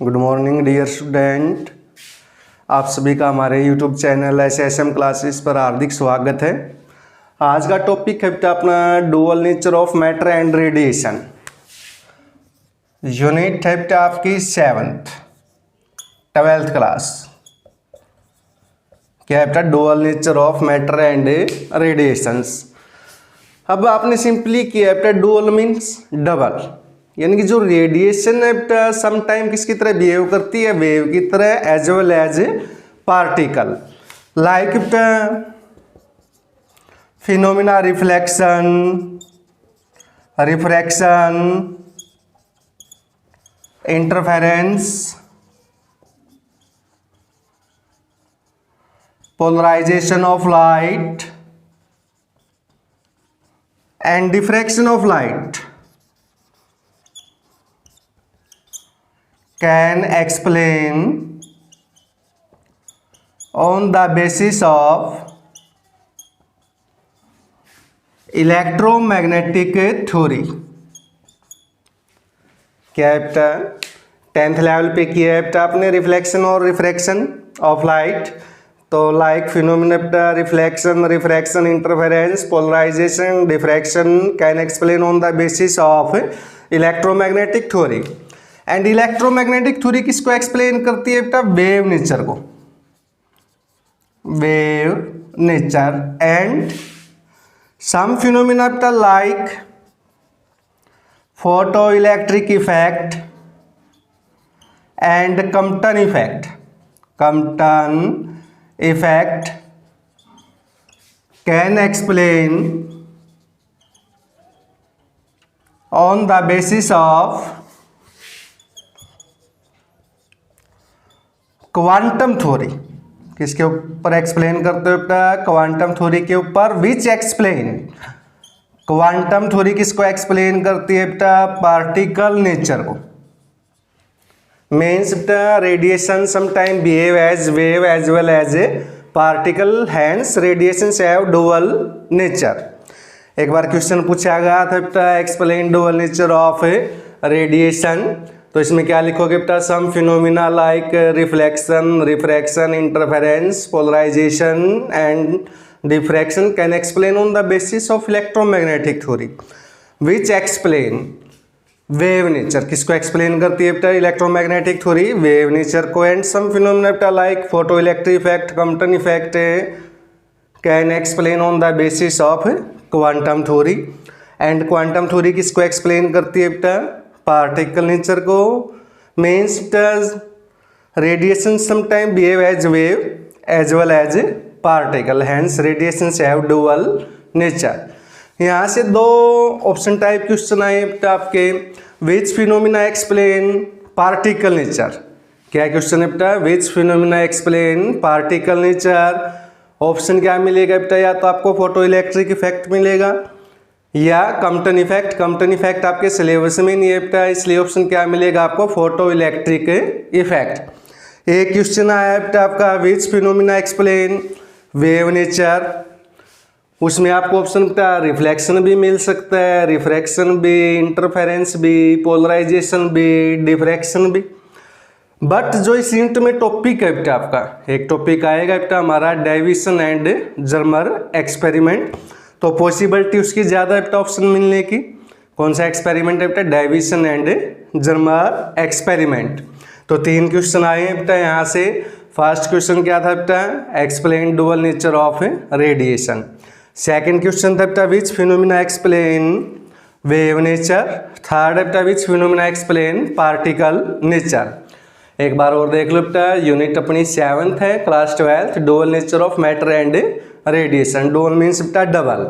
Good morning dear student. आप सभी का हमारे यूट्यूब चैनल SSM क्लासेस पर हार्दिक स्वागत है। आज का टॉपिक है अपना dual nature of matter and radiation. Unit है आपकी 12th क्लास। क्या है dual nature of matter and radiations. अब आपने सिंपली किया है डुअल मीन्स डबल, यानी कि जो रेडिएशन है सम टाइम किसकी तरह बिहेव करती है, वेव की तरह as well as particle, like phenomena reflection, refraction, interference, polarization of light and diffraction of light can explain on the basis of electromagnetic theory। क्या है 10th लेवल पे किया है आपने रिफ्लेक्शन और रिफ्रैक्शन ऑफ लाइट। तो like phenomena reflection, refraction, interference, polarisation, diffraction can explain on the basis of electromagnetic theory. And electromagnetic theory किसको explain करती है बेटा, वेव नेचर को, wave nature and some phenomena बेटा like photo electric effect and Compton effect. Compton effect can explain on the basis of quantum theory. किसके ऊपर explain करते हो बेटा, क्वांटम थ्योरी के ऊपर। विच एक्सप्लेन, क्वांटम थ्योरी किसको एक्सप्लेन करती है बेटा, पार्टिकल नेचर को। मीन्स बेटा radiation sometime behave as wave as well as a particle, hence radiation have dual nature. एक बार क्वेश्चन पूछा गया था बेटा explain dual nature of radiation, तो इसमें क्या लिखोगे बेटा, some phenomena like reflection, refraction, interference, polarisation and diffraction can explain on the basis of electromagnetic theory. Which explain wave nature, किसको एक्सप्लेन करती है बेटा, इलेक्ट्रोमैग्नेटिक थ्योरी, वेव नेचर को। एंड सम फिनोमिना बेटा like photo electric effect, Compton effect can explain on the basis of quantum theory. And quantum theory किसको explain करती है बेटा, पार्टिकल नेचर को। Means radiation sometime behave as wave as well as particle, hence radiation have dual nature. यहाँ से दो option type question आए आपके। Which phenomena explain particle nature. क्या क्वेश्चन है बेटा, which phenomena explain particle nature. Option क्या मिलेगा बेटा, या तो आपको फोटो इलेक्ट्रिक इफेक्ट मिलेगा या कम्पटन इफेक्ट। कम्पटन इफेक्ट आपके सिलेबस में नहीं है बेटा, इसलिए ऑप्शन क्या मिलेगा आपको, फोटो इलेक्ट्रिक इफेक्ट। एक क्वेश्चन आया है बेटा आपका, विच फिनोमिना एक्सप्लेन वेव नेचर। उसमें आपको ऑप्शन बेटा रिफ्लेक्शन भी मिल सकता है, रिफ्रैक्शन भी, इंटरफेरेंस भी, पोलराइजेशन भी, डिफ्रैक्शन भी। बट जो इस यूनिट में टॉपिक है बेटा आपका, एक टॉपिक आएगा बेटा हमारा डेविसन एंड जर्मर एक्सपेरिमेंट। तो पॉसिबिलिटी उसकी ज़्यादा है बेटा ऑप्शन मिलने की। कौन सा एक्सपेरिमेंट है बेटा, डेविसन एंड जर्मर एक्सपेरिमेंट। तो 3 क्वेश्चन आए हैं बेटा यहाँ से। फर्स्ट क्वेश्चन क्या था बेटा, explain dual nature of radiation. Second question था बेटा which phenomena explain wave nature. Third है बेटा which phenomena explain particle nature. एक बार और देख लो बेटा, यूनिट अपनी 7th है, class 12th, dual nature of matter and radiation. Dual means बेटा डबल,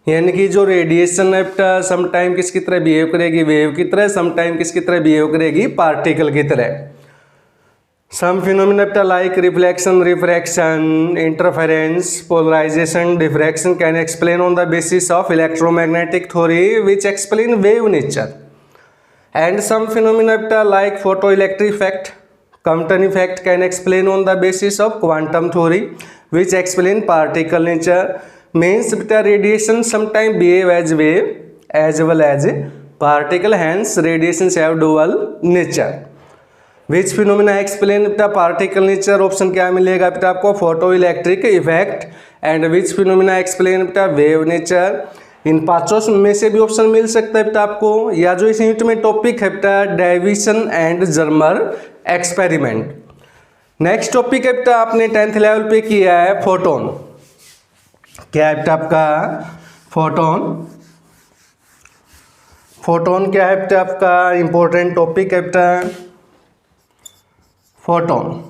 यानी कि जो रेडिएशन है बेटा सम टाइम किसकी तरह बिहेव करेगी, वेव की तरह, सम टाइम किसकी तरह बिहेव करेगी, पार्टिकल की तरह। सम फिनोमिना बेटा like reflection, refraction, interference, polarisation, diffraction can explain on the basis of electromagnetic theory which explain wave nature. And some phenomena बेटा like photo electric effect, Compton effect can explain on the basis of quantum theory which explain particle nature। means beta radiation sometime behave as wave as well as particle, hence radiations have dual nature। Which phenomena explain बेटा particle nature, option क्या मिलेगा बेटा आपको, photo electric effect. And which phenomena explain बेटा wave nature. इन पांचों में से भी ऑप्शन मिल सकता है बेटा आपको, या जो इस यूनिट में टॉपिक है बेटा Davisson and Germer experiment. Next topic है बेटा आपने 10th लेवल पे किया है फोटोन। क्या है बेटा आपका फोटोन। फोटोन क्या है बेटा आपका इंपॉर्टेंट टॉपिक है बेटा फोटोन।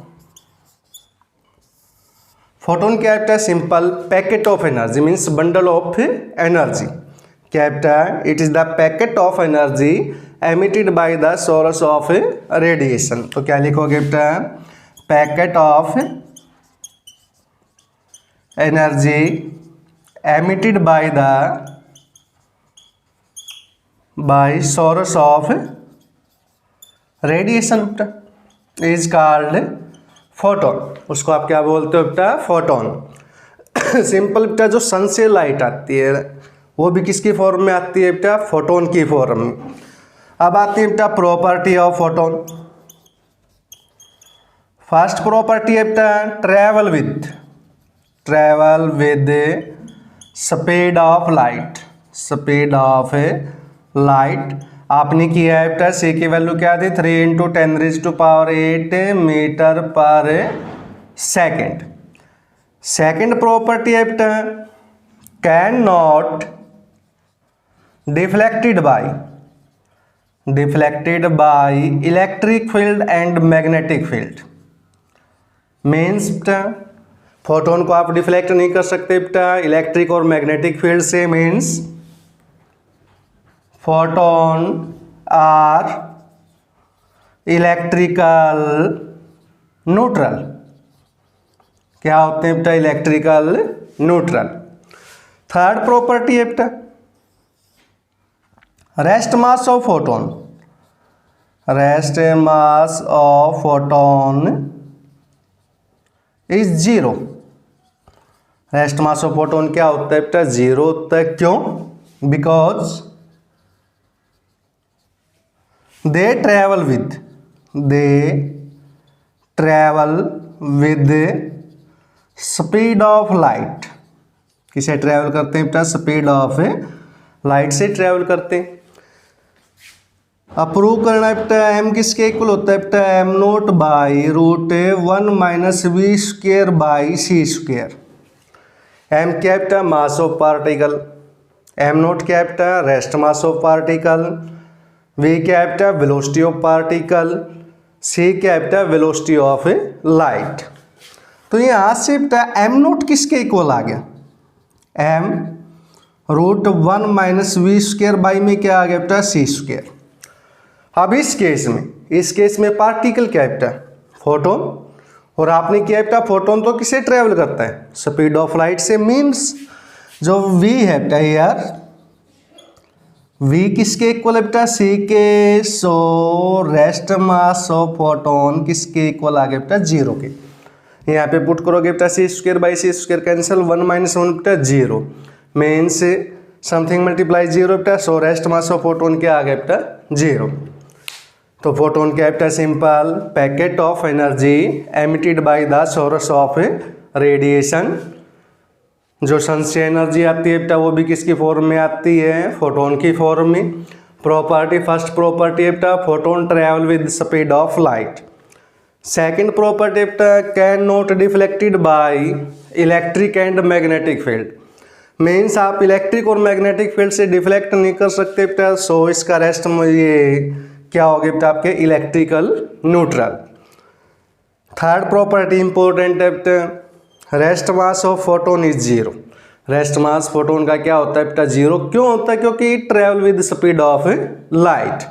फोटोन क्या है बेटा, simple packet of energy, means bundle of energy. क्या है बेटा, it is the packet of energy emitted by the source of radiation. तो क्या लिखोगे बेटा, packet of energy emitted by source of radiation is called photon. उसको आप क्या बोलते हो बेटा, फोटोन। सिंपल बेटा जो सन से लाइट आती है वो भी किसकी फॉर्म में आती है बेटा, फोटोन की फॉर्म में। अब आती है बेटा property of photon. First property है बेटा travel with speed of light. Speed of light आपने किया है बेटा, सी की वैल्यू क्या थी, 3 × 10⁸ मीटर पर सेकेंड। सेकेंड प्रॉपर्टी है बेटा can not deflected by electric field and magnetic field. Means बेटा फोटोन को आप डिफ्लेक्ट नहीं कर सकते बेटा इलेक्ट्रिक और मैग्नेटिक फील्ड से। Means photon are electrical neutral. क्या होते हैं बेटा, इलेक्ट्रिकल न्यूट्रल। थर्ड प्रॉपर्टी है बेटा rest mass of photon. Rest mass of photon is zero. Rest mass of photon क्या होता है बेटा, जीरो होता है। क्यों, because they travel with speed of light. किसे ट्रेवल करते हैं बेटा, स्पीड ऑफ लाइट से ट्रेवल करते हैं। अप्रूव करना है बेटा एम किसके इक्वल होता है बेटा, m0 by √1 - v² by c²। M क्या है बेटा, मास ऑफ पार्टिकल। m0 क्या है बेटा, rest mass of particle. v क्या है बेटा, वेलोसिटी ऑफ पार्टिकल। c क्या है बेटा, वेलोसिटी ऑफ लाइट। तो यहाँ से बेटा m0 किसके इक्वल आ गया, m √1 - v² बाई में क्या आ गया बेटा, c²। अब इस केस में पार्टिकल क्या है बेटा, फोटोन। और आपने किया बेटा फोटोन तो किसे ट्रेवल करता है, स्पीड ऑफ लाइट से। मीन्स जो v है बेटा यार, v किसके इक्वल है बेटा, c के। सो रेस्ट मास ऑफ फोटोन किसके इक्वल आ गया बेटा, जीरो के। यहाँ पे पुट करोगे बेटा c² बाई c² कैंसिल, 1 - 1 बेटा 0। मीन्स समथिंग मल्टीप्लाई 0 बेटा। सो रेस्ट मास ऑफ फोटोन क्या आ गया बेटा, 0। तो फोटोन क्या है बेटा, simple packet of energy emitted by the source of radiation. जो सन से एनर्जी आती है बेटा वो भी किसकी फॉर्म में आती है, फोटोन की फॉर्म में। प्रॉपर्टी फर्स्ट प्रॉपर्टी है बेटा photon travel with speed of light. Second property बेटा can not deflected by electric and magnetic field. Means आप इलेक्ट्रिक और मैग्नेटिक फील्ड से डिफ्लेक्ट नहीं कर सकते बेटा। सो इसका रेस्ट में ये क्या हो गया बेटा, आपके electrical neutral. Third property important है बेटा rest mass of photon is zero. Rest mass photon का क्या होता है बेटा, जीरो। क्यों होता है, क्योंकि travel with speed of light.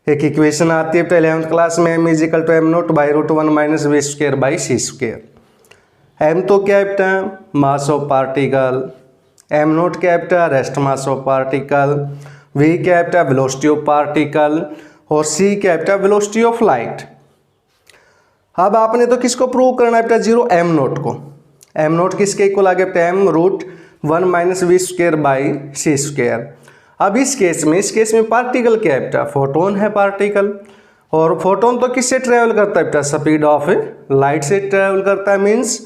एक इक्वेशन आती है बेटा 11th क्लास में, m = m0 by √1 - v² by c²। m तो क्या है बेटा, मास ऑफ पार्टिकल। m0 क्या है बेटा, rest mass of particle. v क्या है बेटा, वेलोसिटी ऑफ पार्टिकल। और c क्या है बेटा, वेलोसिटी ऑफ लाइट। अब आपने तो किसको प्रूव करना है बेटा, जीरो m0 को। m0 किसके इक्वल आ गया बेटा, m √1 - v² बाई c²। अब इस केस में पार्टिकल क्या है बेटा, फोटोन है पार्टिकल। और फोटोन तो किससे ट्रेवल करता है बेटा, स्पीड ऑफ लाइट से ट्रेवल करता है। मीन्स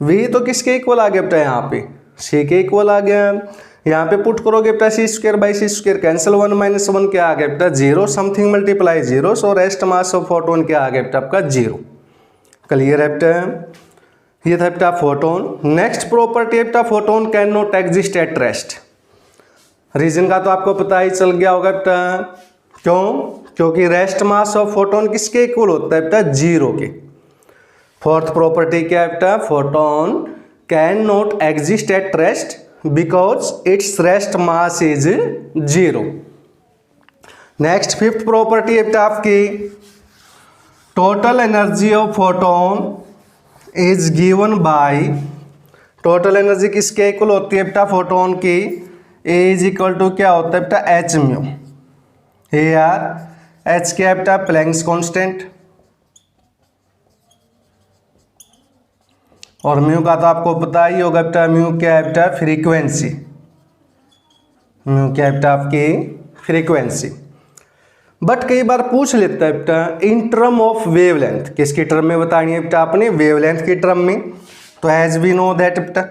वी तो किसके इक्वल आ गया बेटा, यहाँ पे सी के इक्वल आ गया। यहाँ पे पुट करोगे बेटा C square by C square cancel, 1 minus 1 क्या आ गया बेटा 0, something multiply 0, so rest mass of photon क्या आ गया बेटा आपका 0। क्लियर है बेटा, ये था बेटा फोटोन। नेक्स्ट प्रॉपर्टी है बेटा photon can not exist at rest. Reason का तो आपको पता ही चल गया होगा बेटा, क्यों, क्योंकि रेस्ट मास ऑफ फोटोन किसके इक्वल होता है बेटा 0 के। फोर्थ प्रॉपर्टी क्या है बेटा, photon can not exist at rest because its rest mass is 0। Next fifth property है बेटा आपकी, total energy of photon is given by, total energy किसके इक्वल होती है बेटा फोटोन की, इज इक्वल टू क्या होता है बेटा एच म्यू। यार एच क्या है बेटा, प्लैंक्स कांस्टेंट, और म्यू का तो आपको पता ही होगा बेटा, म्यू क्या है बेटा फ्रीक्वेंसी, म्यू क्या है बेटा आपकी फ्रीक्वेंसी। बट कई बार पूछ लेता है बेटा इन टर्म ऑफ वेवलेंथ, किसकी टर्म में बतानी है बेटा आपने, वेवलेंथ की टर्म में। तो एज वी नो दैट बेटा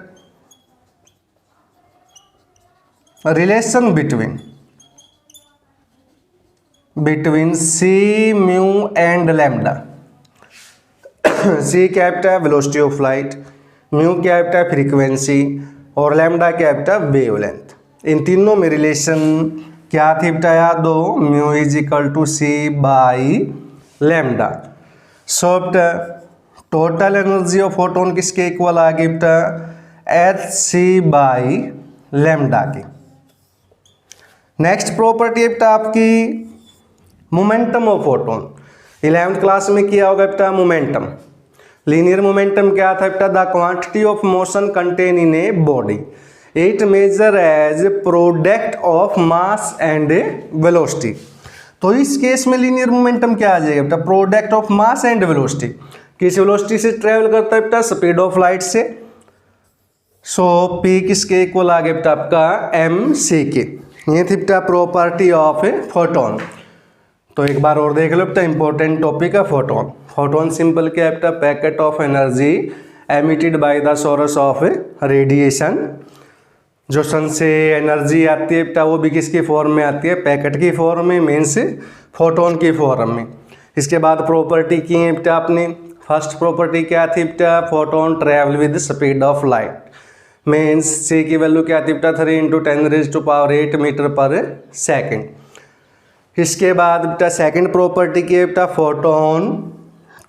relation between C mu and lambda. C क्या है बेटा वेलोसिटी ऑफ लाइट, म्यू क्या है बेटा फ्रीक्वेंसी, और लैम्डा क्या है बेटा वेवलेंथ। इन तीनों में रिलेशन क्या थी बेटा, याद दो, mu is equal to C by lambda. So बेटा टोटल एनर्जी ऑफ फोटोन किसके इक्वल आ गई बेटा, एच सी बाई लैम्डा की। नेक्स्ट प्रॉपर्टी है बेटा आपकी momentum of photon. 11th class में किया होगा बेटा मोमेंटम। लीनियर मोमेंटम क्या था बेटा, the quantity of motion contain in a body, it measure as product of mass and velocity. तो इस केस में लीनियर मोमेंटम क्या आ जाएगा बेटा, product of mass and velocity. किस वेलोसिटी से ट्रेवल करता है बेटा, स्पीड ऑफ लाइट से। सो पी किसके इक्वल आ गया बेटा आपका एम सी के। ये थी बेटा प्रॉपर्टी ऑफ फोटोन। तो एक बार और देख लो बेटा इंपॉर्टेंट टॉपिक है फोटोन। फोटोन सिंपल क्या है बेटा, packet of energy emitted by the source of radiation. जो सन से एनर्जी आती है बेटा वो भी किसकी फॉर्म में आती है, पैकेट की फॉर्म में, मीन्स फोटोन की फॉर्म में। इसके बाद प्रॉपर्टी की है बेटा आपने, फर्स्ट प्रॉपर्टी क्या थी बेटा, photon travel with speed of light, means C की वैल्यू क्या थी बेटा 3 × 10⁸ मीटर पर सेकेंड। इसके बाद बेटा सेकंड प्रॉपर्टी की है बेटा photon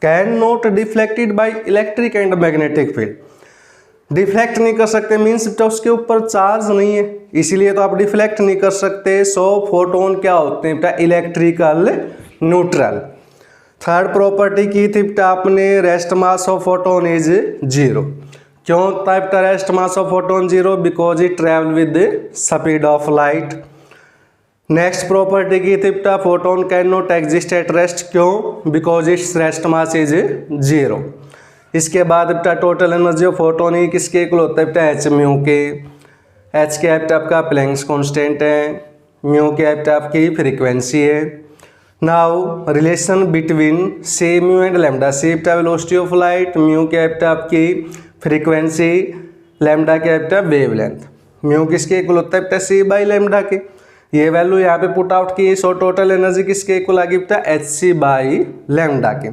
can not deflected by electric and magnetic field. Deflect नहीं कर सकते, मीन्स बेटा उसके ऊपर चार्ज नहीं है, इसीलिए तो आप डिफ्लेक्ट नहीं कर सकते। सो फोटोन क्या होते हैं बेटा, इलेक्ट्रिकल न्यूट्रल। थर्ड प्रॉपर्टी की थी बेटा आपने, rest mass of photon is 0। क्यों होता है बेटा rest mass of photon 0, because it travel with speed of light. Next property की थी बेटा photon can not exist at rest, क्यों, because its rest mass is 0। इसके बाद बेटा टोटल एनर्जी ऑफ फोटोन ही किसके इक्वल होता है बेटा एच म्यू के। एच क्या है बेटा आपका प्लैंक्स कांस्टेंट है, म्यू क्या है बेटा आपकी फ्रीक्वेंसी है। Now relation between C mu and lambda, C बेटा वेलोसिटी ऑफ लाइट, म्यू क्या है बेटा आपकी फ्रीक्वेंसी, लैम्डा क्या है बेटा वेवलेंथ। म्यू किसके इक्वल होता है बेटा सी बाई लैम्डा के। ये वैल्यू यहाँ पे पुट आउट की, सो टोटल एनर्जी किसके इक्वल आ गई बेटा एच सी बाई लैम्डा के।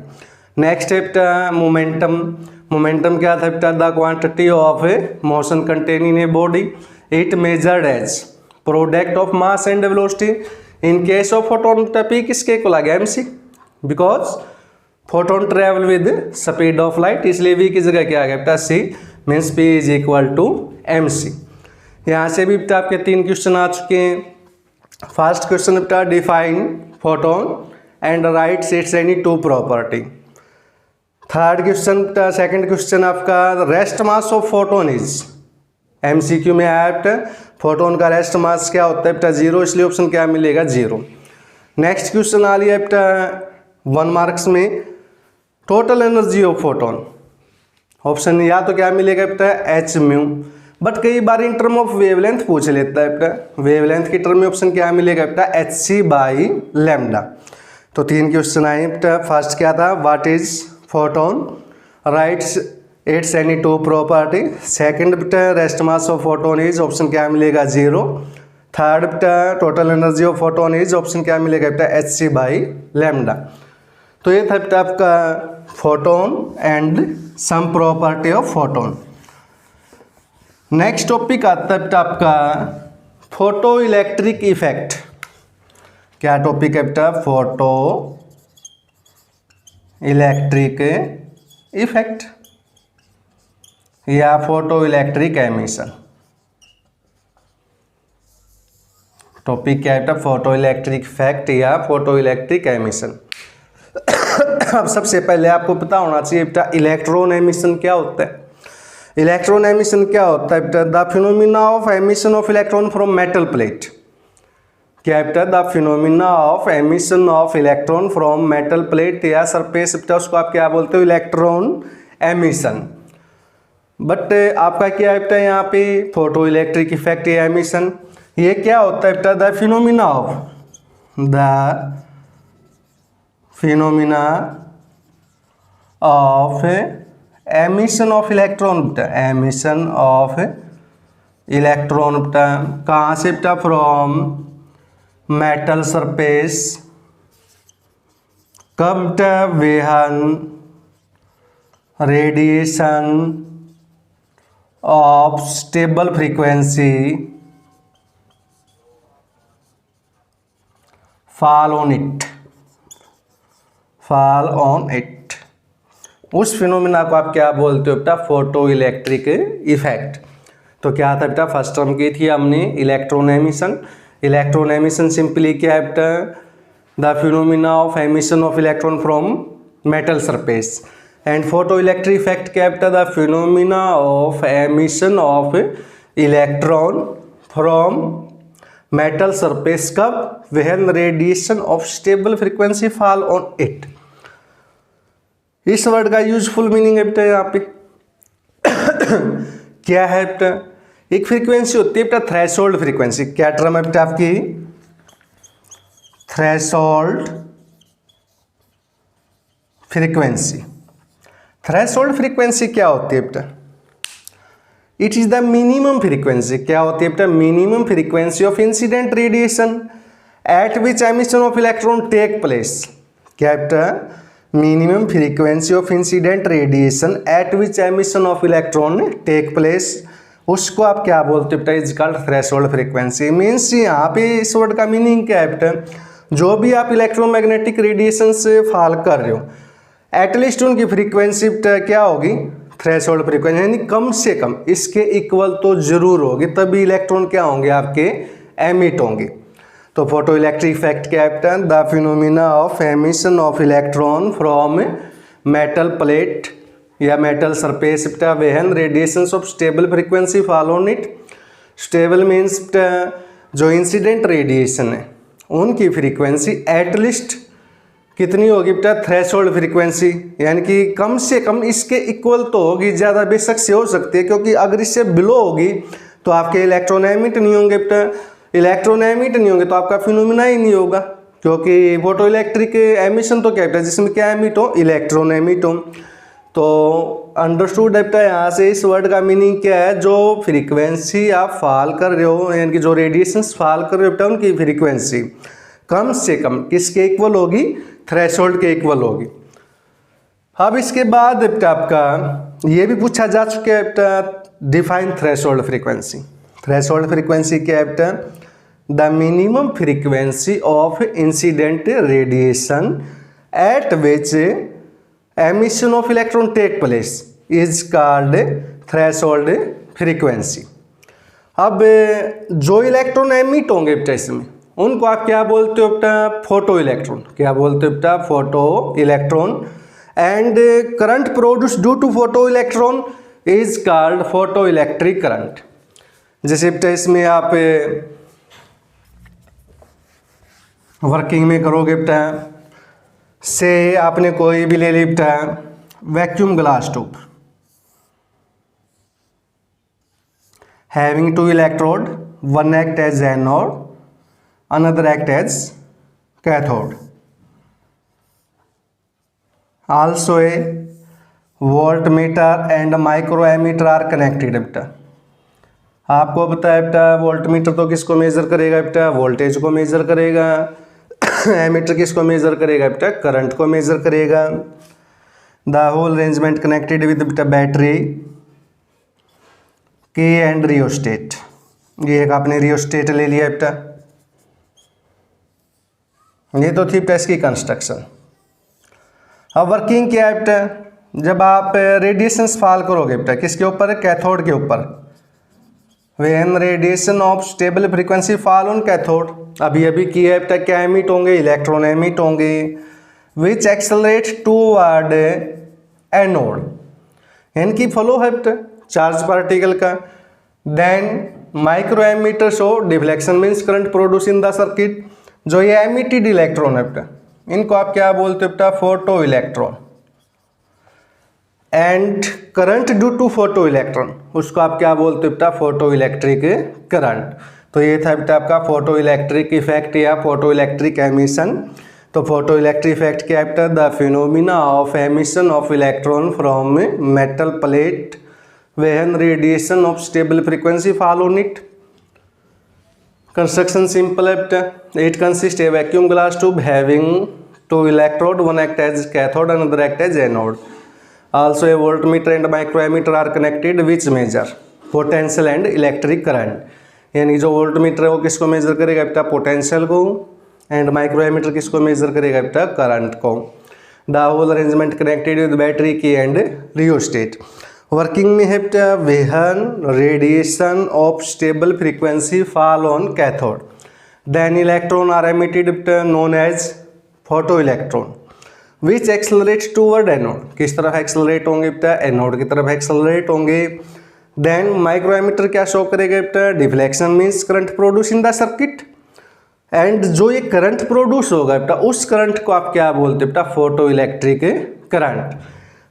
नेक्स्ट है बेटा मोमेंटम। मोमेंटम क्या था बेटा, the quantity of motion contain in a body, it measured as product of mass and velocity. In case of photon बेटा पी किसके इक्वल आ गया M C, because photon travel with speed of light, इसलिए V की जगह क्या आ गया बेटा C, means P is equal to M C. यहाँ से भी बेटा आपके 3 क्वेश्चन आ चुके हैं। फर्स्ट क्वेश्चन बेटा define photon and right it's any 2 property. Third question बेटा सेकंड क्वेश्चन आपका rest mass of photon is, MCQ में आया बेटा फोटोन का रेस्ट मास क्या होता है बेटा 0, इसलिए ऑप्शन क्या मिलेगा 0। नेक्स्ट क्वेश्चन आ लिया बेटा 1 मार्क्स में, total energy of photon, option या तो क्या मिलेगा बेटा एच म्यू, बट कई बार इन टर्म ऑफ वेवलेंथ पूछ लेता है बेटा, वेवलेंथ की टर्म में ऑप्शन क्या मिलेगा बेटा एच सी बाई लैम्डा। तो 3 क्वेश्चन आए बेटा। फर्स्ट क्या था, what is photon, writes its any two property. Second बेटा rest mass of photon is, option क्या मिलेगा 0। थर्ड बेटा total energy of photon is, option क्या मिलेगा बेटा hc/λ। तो ये था बेटा आपका photon and some property of photon. Next topic आता है बेटा आपका फोटो इलेक्ट्रिक इफेक्ट। क्या टॉपिक है बेटा, फोटो इलेक्ट्रिक इफेक्ट या फोटो इलेक्ट्रिक एमिशन। टॉपिक क्या है बेटा, फोटो इलेक्ट्रिक इफेक्ट या फोटो इलेक्ट्रिक एमिशन। अब सबसे पहले आपको पता होना चाहिए बेटा इलेक्ट्रॉन एमिशन क्या होता है। इलेक्ट्रॉन एमिशन क्या होता है बेटा, the phenomena of emission of electron from metal plate. क्या है बेटा, the phenomena of emission of electron from metal plate या सरफेस बेटा, उसको आप क्या बोलते हो, इलेक्ट्रॉन एमिशन। बट आपका क्या है बेटा यहाँ पे फोटो इलेक्ट्रिक इफेक्ट या एमिशन, ये क्या होता है बेटा, the phenomena of emission of electron बेटा, एमिशन ऑफ इलेक्ट्रॉन बेटा कहाँ से बेटा, फ्रॉम मेटल सरफेस। कब बेटा, वेहन radiation of stable frequency fall on it, उस फिनोमिना को आप क्या बोलते हो बेटा, फोटो इलेक्ट्रिक इफेक्ट। तो क्या था बेटा, फर्स्ट टर्म की थी हमने electron emission. Electron emission simply क्या है बेटा, the phenomena of emission of electron from metal surface. And photo electric effect क्या है बेटा, the phenomena of emission of electron from metal surface. कब, when radiation of stable frequency fall on it. इस word का useful meaning है बेटा यहाँ पे क्या है बेटा, एक फ्रीक्वेंसी होती है बेटा थ्रेशोल्ड फ्रीक्वेंसी। क्या टर्म है बेटा आपकी, थ्रेशोल्ड फ्रीक्वेंसी। थ्रेशोल्ड फ्रीक्वेंसी क्या होती है बेटा, it is the minimum frequency. क्या होती है बेटा, minimum frequency of incident radiation at which emission of electron take place. क्या है बेटा, minimum frequency of incident radiation at which emission of electron take place, उसको आप क्या बोलते हो बेटा, is called threshold frequency. Means यहाँ पे इस वर्ड का मीनिंग क्या है बेटा, जो भी आप इलेक्ट्रोमैग्नेटिक रेडिएशन से फॉल कर रहे हो एटलीस्ट उनकी फ्रीक्वेंसी क्या होगी, थ्रेशोल्ड फ्रीक्वेंसी, यानी कम से कम इसके इक्वल तो जरूर होगी, तभी इलेक्ट्रॉन क्या होंगे आपके एमिट होंगे। तो फोटो इलेक्ट्रिक इफेक्ट क्या है, the phenomena of emission of electron from metal plate या metal surface when radiations of stable frequency fall on it. Stable means जो इंसिडेंट रेडिएशन है उनकी फ्रीक्वेंसी एटलीस्ट कितनी होगी बेटा, थ्रेशोल्ड फ्रीक्वेंसी, यानी कि कम से कम इसके इक्वल तो होगी, ज़्यादा बेशक से हो सकती है, क्योंकि अगर इससे बिलो होगी तो आपके इलेक्ट्रॉन एमिट नहीं होंगे बेटा। इलेक्ट्रॉन एमिट नहीं होंगे तो आपका फिनोमिना ही नहीं होगा, क्योंकि फोटो इलेक्ट्रिक एमिशन तो क्या बेटा, जिसमें क्या एमिट हो, इलेक्ट्रॉन एमिट हो। तो अंडरस्टूड है बेटा यहाँ से इस वर्ड का मीनिंग क्या है, जो फ्रीक्वेंसी आप फॉल कर रहे हो, यानी कि जो रेडिएशंस फॉल कर रहे हो बेटा, उनकी फ्रीक्वेंसी कम से कम किसके इक्वल होगी, थ्रेशोल्ड के इक्वल होगी। अब इसके बाद बेटा आपका ये भी पूछा जा चुका है बेटा, define threshold frequency. Threshold frequency क्या है बेटा, the minimum frequency of incident radiation at which emission of electron take place is called threshold frequency. अब जो इलेक्ट्रॉन एमिट होंगे बेटा इसमें, उनको आप क्या बोलते हो बेटा, फोटो इलेक्ट्रॉन। क्या बोलते हो बेटा, photo electron. And current produce due to photo electron is called photo electric current. जैसे बेटा इसमें आप वर्किंग में करोगे बेटा, से आपने कोई भी ले ली बेटा vacuum glass tube having two electrode, one act as anode, another act as cathode. Also a volt meter and micro ammeter are connected बेटा। आपको पता है बेटा वोल्ट मीटर तो किसको मेजर करेगा बेटा, वोल्टेज को मेजर करेगा। एमीटर किसको मेजर करेगा बेटा, करंट को मेजर करेगा। The whole arrangement connected with बेटा बैटरी की एंड रियोस्टेट। ये एक आपने रियोस्टेट ले लिया बेटा। ये तो थी बेटा इसकी कंस्ट्रक्शन। अब वर्किंग क्या है बेटा, जब आप रेडिएशंस फॉल करोगे बेटा किसके ऊपर, कैथोड के ऊपर। When radiation of stable frequency fall on cathode, अभी अभी किया है बेटा, क्या एमिट होंगे, इलेक्ट्रॉन एमिट होंगे, विच एक्सेलरेट टूवर्ड एनोड, इनकी फ्लो है बेटा चार्ज पार्टिकल का। Then micro ammeter show deflection means current produce in the circuit. जो ये एमिटेड इलेक्ट्रॉन है बेटा इनको आप क्या बोलते हो बेटा, photo electron. And current due to photo electron, उसको आप क्या बोलते हो बेटा, फोटो इलेक्ट्रिक करंट। तो ये था बेटा आपका फोटो इलेक्ट्रिक इफेक्ट या फोटो इलेक्ट्रिक एमिशन। तो फोटो इलेक्ट्रिक इफेक्ट क्या है बेटा, the phenomena of emission of electron from metal plate when radiation of stable frequency fall on it. Construction simple है बेटा। It consist a vacuum glass tube having two electrode, one act as cathode another act as anode. Also a voltmeter and microammeter are connected which measure potential and electric current। यानी जो voltmeter है वो किसको major करेगा बेटा, potential को, and माइक्रोएमीटर किसको major करेगा बेटा, करंट को। The whole arrangement connected with battery की एंड रियोस्टेट। वर्किंग में है बेटा when radiation of stable frequency fall on cathode then electron are emitted बेटा known as photo electron which accelerates toward anode. किस तरफ एक्सेलरेट होंगे बेटा, एनोड की तरफ एक्सेलरेट होंगे। देन माइक्रोएमीटर क्या शो करेगा बेटा, deflection means current produce in the circuit. And जो ये करंट प्रोड्यूस होगा बेटा उस करंट को आप क्या बोलते हैं बेटा, फोटो इलेक्ट्रिक करंट।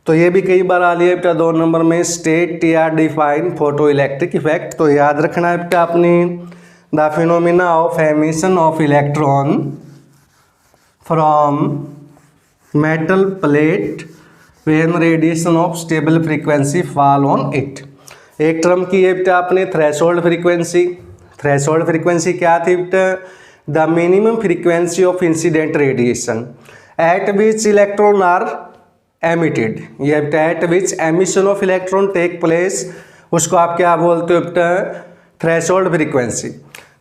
तो ये भी कई बार आ लिया बेटा 2 नंबर में, स्टेट या डिफाइन फोटो इलेक्ट्रिक इफेक्ट। तो याद रखना है बेटा आपने, the phenomena of emission of electron from metal plate when radiation of stable frequency fall on it। एक टर्म की है बेटा आपने थ्रेशोल्ड फ्रीक्वेंसी। थ्रेशोल्ड फ्रीक्वेंसी क्या थी बेटा, the minimum frequency of incident radiation at which electron are emitted. ये बेटा at which emission of electron take place, उसको आप क्या बोलते हो बेटा, थ्रेशोल्ड फ्रीक्वेंसी।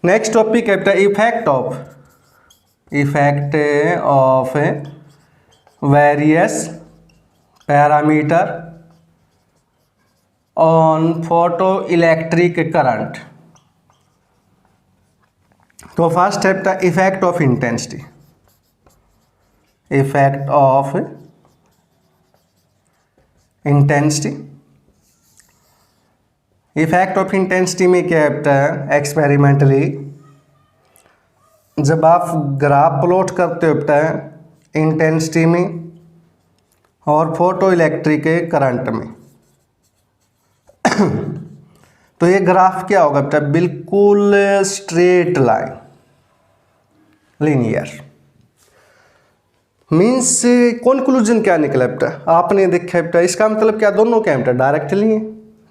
नेक्स्ट टॉपिक है बेटा effect of various parameter on photoelectric current। तो फर्स्ट है बेटा effect of intensity. Effect of intensity, effect of intensity में क्या है बेटा, एक्सपेरिमेंटली जब आप ग्राफ प्लॉट करते हो बेटा इंटेंसिटी में और फोटो इलेक्ट्रिक करंट में, तो ये ग्राफ क्या होगा बेटा, बिल्कुल straight line, linear. Means conclusion क्या निकला बेटा, आपने देखा बेटा इसका मतलब क्या, दोनों क्या बेटा डायरेक्टली है।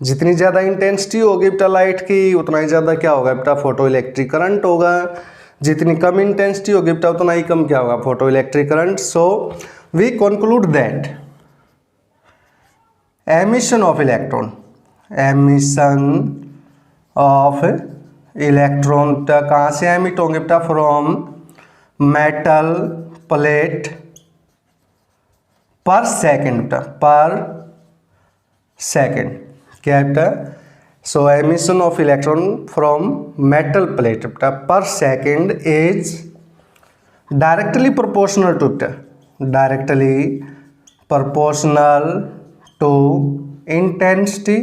जितनी ज़्यादा इंटेंसिटी होगी बेटा लाइट की उतना ही ज़्यादा क्या होगा बेटा, फोटो इलेक्ट्रिक करंट होगा। जितनी कम इंटेंसिटी होगी बेटा उतना ही कम क्या होगा, photo electric current. So we conclude that emission of electron, emission of electron कहाँ से एमिट होंगे बेटा, फ्रॉम मेटल प्लेट पर सेकेंड बेटा, पर सेकेंड क्या है बेटा, so emission of electron from metal plate per second is directly proportional to intensity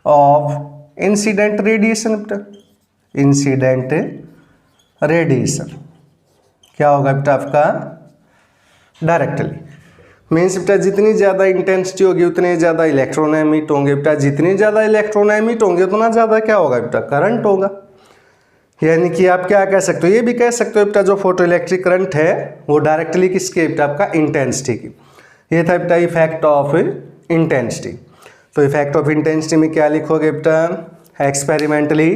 of incident radiation। Incident radiation क्या होगा बेटा आपका, डायरेक्टली। मीन्स बेटा जितनी ज़्यादा इंटेंसिटी होगी उतने ज़्यादा इलेक्ट्रॉन एमिट होंगे बेटा, जितनी ज़्यादा इलेक्ट्रॉन एमिट होंगे उतना ज़्यादा क्या होगा बेटा, करंट होगा। यानी कि आप क्या कह सकते हो, ये भी कह सकते हो बेटा जो फोटो इलेक्ट्रिक करंट है वो डायरेक्टली किसके बेटा आपका इंटेंसिटी की। ये था बेटा इफेक्ट ऑफ इंटेंसिटी। तो इफेक्ट ऑफ इंटेंसिटी में क्या लिखोगे बेटा, experimentally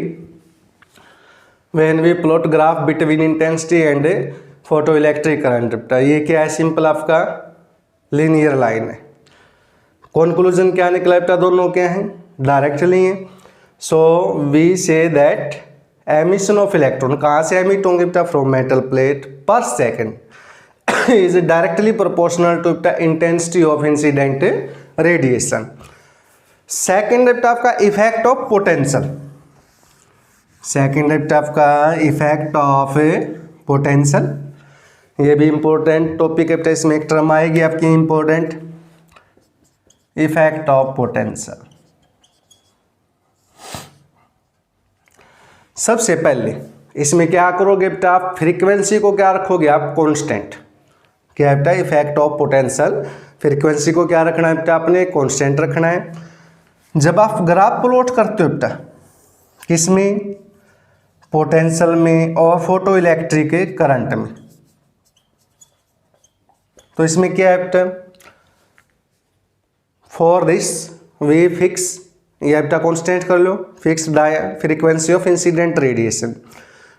when we plot graph between intensity and photo electric current बेटा, ये क्या है, सिंपल आपका लीनियर लाइन है। कंक्लूजन क्या निकला बेटा, दोनों क्या हैं, डायरेक्टली हैं। So we say that emission of electron, कहाँ से एमिट होंगे बेटा, फ्रॉम मेटल प्लेट पर second is directly proportional to बेटा intensity of incident radiation. Second बेटा आपका इफेक्ट ऑफ पोटेंशियल, सेकेंड बेटा आपका इफेक्ट ऑफ पोटेंशियल, ये भी इंपॉर्टेंट टॉपिक है बेटा, इसमें एक टर्म आएगी आपकी इंपॉर्टेंट, इफेक्ट ऑफ पोटेंशियल। सबसे पहले इसमें क्या करोगे बेटा, आप फ्रीक्वेंसी को क्या रखोगे, आप कांस्टेंट। क्या है बेटा, इफेक्ट ऑफ पोटेंशियल, फ्रीक्वेंसी को क्या रखना है बेटा, आपने कांस्टेंट रखना है। जब आप ग्राफ प्लॉट करते हो बेटा, किसमें, पोटेंशियल में और फोटो इलेक्ट्रिक करंट में, तो इसमें क्या है बेटा, फॉर दिस वी फिक्स, ये बेटा कांस्टेंट कर लो, fix frequency of incident radiation.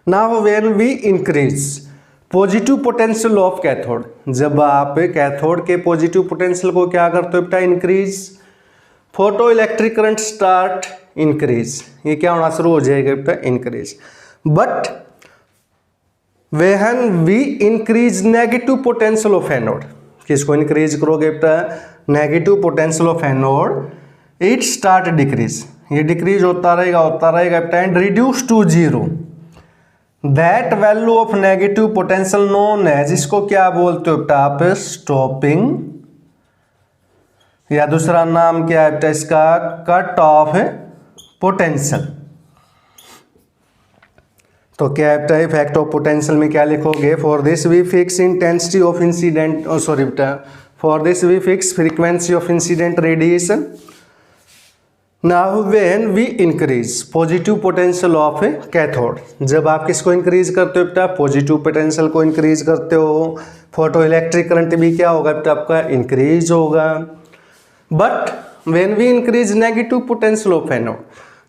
Now when we increase positive potential of cathode, जब आप कैथोड के पॉजिटिव पोटेंशियल को क्या करते हो बेटा, increase, photo electric current start increase, ये क्या होना शुरू हो जाएगा बेटा, increase. But when we increase negative potential of anode, किसको इंक्रीज करोगे बेटा, negative potential of anode, it start decrease, ये डिक्रीज होता रहेगा बेटा, and reduce to zero. That value of negative potential known as, इसको क्या बोलते हो बेटा आप, स्टॉपिंग, या दूसरा नाम क्या है बेटा इसका, कट ऑफ पोटेंशियल। तो क्या है बेटा, इफेक्ट ऑफ पोटेंशियल में क्या लिखोगे, for this we fix intensity of incident, sorry बेटा, for this we fix frequency of incident radiation. Now when we increase positive potential of cathode, जब आप किसको इंक्रीज करते हो बेटा, पॉजिटिव पोटेंशियल को इंक्रीज करते हो, फोटो इलेक्ट्रिक करंट भी क्या होगा बेटा आपका, इंक्रीज होगा। But when we increase negative potential of anode,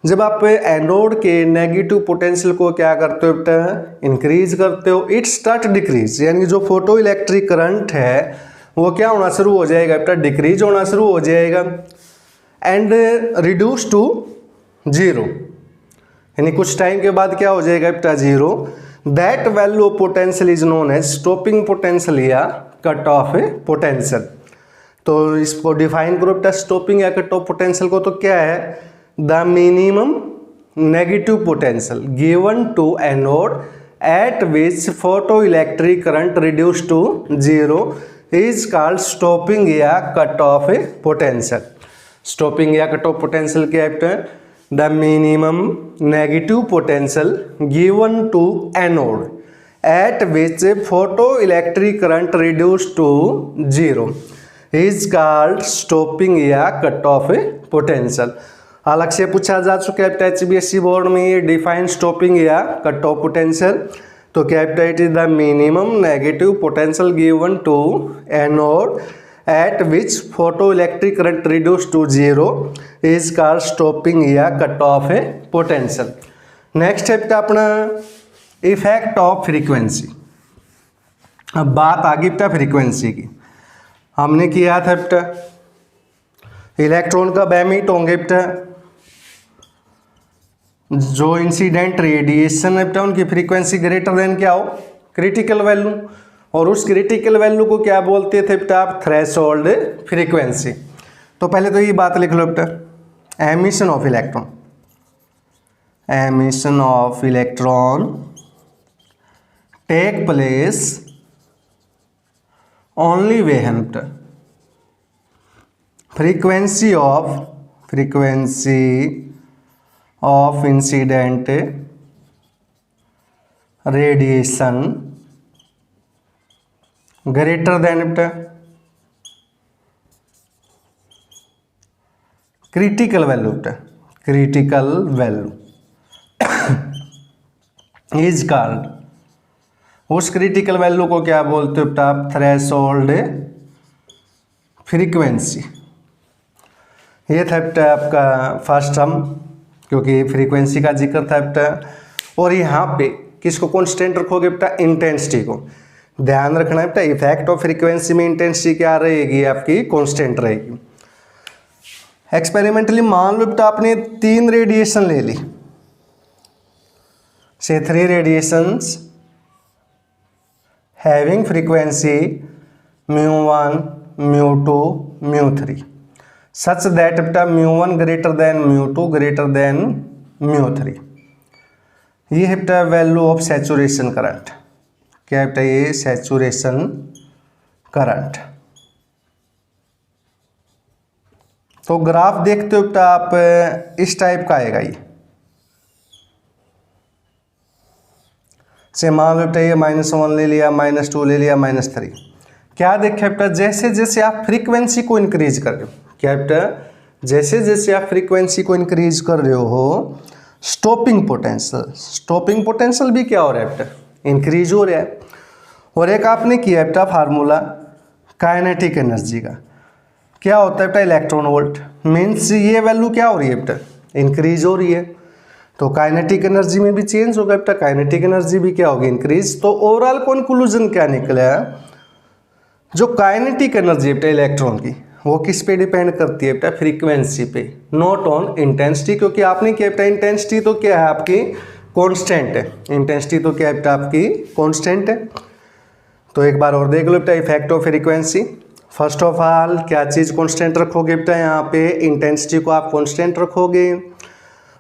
जब आप एनोड के नेगेटिव पोटेंशियल को क्या करते हो बेटा, इंक्रीज करते हो, इट स्टार्ट डिक्रीज, यानी जो फोटो इलेक्ट्रिक करंट है वो क्या होना शुरू हो जाएगा बेटा, डिक्रीज होना शुरू हो जाएगा, एंड रिड्यूस टू जीरो, यानी कुछ टाइम के बाद क्या हो जाएगा बेटा, zero. That value of potential is known as stopping potential या कट ऑफ पोटेंशियल। तो इसको डिफाइन करो बेटा, स्टॉपिंग या कट ऑफ पोटेंशियल को, तो क्या है, the minimum negative potential given to anode at which photo electric current reduce to zero is called stopping या कट ऑफ पोटेंशियल। स्टॉपिंग या कट ऑफ पोटेंशियल क्या है, the minimum negative potential given to anode at which photo electric current reduce to zero is called stopping या cut off potential. अलग से पूछा जा चुका है HBSC बोर्ड में ये डिफाइन स्टॉपिंग या कट ऑफ पोटेंशियल। तो क्या है, it is the minimum negative potential given to anode at which photo electric current reduce to zero is called stopping या कट ऑफ पोटेंशियल। नेक्स्ट है अपना effect of frequency. अब बात आ गई बेटा फ्रीक्वेंसी की। हमने किया था बेटा इलेक्ट्रॉन कब एमिट होंगे बेटा, जो इंसिडेंट रेडिएशन है बेटा उनकी फ्रीक्वेंसी ग्रेटर देन क्या हो, क्रिटिकल वैल्यू, और उस क्रिटिकल वैल्यू को क्या बोलते थे बेटा आप, थ्रेशोल्ड फ्रीक्वेंसी। तो पहले तो ये बात लिख लो बेटा, emission of electron, emission of electron take place only when बेटा frequency of incident radiation greater than बेटा क्रिटिकल वैल्यू बेटा, क्रिटिकल वैल्यू इज कॉल्ड, उस क्रिटिकल वैल्यू को क्या बोलते हो बेटा आप? Threshold frequency. ये था बेटा आपका फर्स्ट टर्म, क्योंकि फ्रीक्वेंसी का जिक्र था बेटा। और यहाँ पे किसको कांस्टेंट रखोगे बेटा? इंटेंसिटी को। ध्यान रखना है बेटा, इफेक्ट ऑफ फ्रीक्वेंसी में इंटेंसिटी क्या रहेगी? आपकी कांस्टेंट रहेगी। एक्सपेरिमेंटली मान लो बेटा आपने 3 रेडिएशन ले ली, say 3 radiations having frequency μ1, μ2, μ3 such that बेटा μ1 ग्रेटर देन μ2 ग्रेटर देन μ3। ये है बेटा वैल्यू ऑफ सैचुरेशन करंट। क्या है बेटा? ये सैचुरेशन करंट। तो ग्राफ देखते हो बेटा आप, इस टाइप का आएगा ये। से मान लो बेटा ये -1 ले लिया, -2 ले लिया, -3। क्या देखा बेटा? जैसे जैसे आप फ्रीक्वेंसी को इंक्रीज कर रहे हो, क्या बेटा? जैसे जैसे आप फ्रीक्वेंसी को इंक्रीज कर रहे हो, स्टॉपिंग पोटेंशियल भी क्या हो रहा है बेटा? इंक्रीज हो रहा है। और एक आपने किया बेटा फार्मूला काइनेटिक एनर्जी का, क्या होता है बेटा? Electron volt. मीन्स ये वैल्यू क्या हो रही है बेटा? इंक्रीज हो रही है। तो काइनेटिक एनर्जी में भी चेंज होगा बेटा, काइनेटिक एनर्जी भी क्या होगी? इंक्रीज। तो ओवरऑल कंक्लूजन क्या निकला? जो काइनेटिक एनर्जी है बेटा इलेक्ट्रॉन की, वो किस पे डिपेंड करती है बेटा? फ्रीक्वेंसी पे, नॉट ऑन इंटेंसिटी। क्योंकि आपने क्या बेटा? इंटेंसिटी तो क्या है आपकी? कांस्टेंट है। इंटेंसिटी तो क्या है बेटा? आपकी कांस्टेंट है। तो एक बार और देख लो बेटा, effect of frequency. First of all क्या चीज़ कांस्टेंट रखोगे बेटा? यहाँ पे इंटेंसिटी को आप कांस्टेंट रखोगे।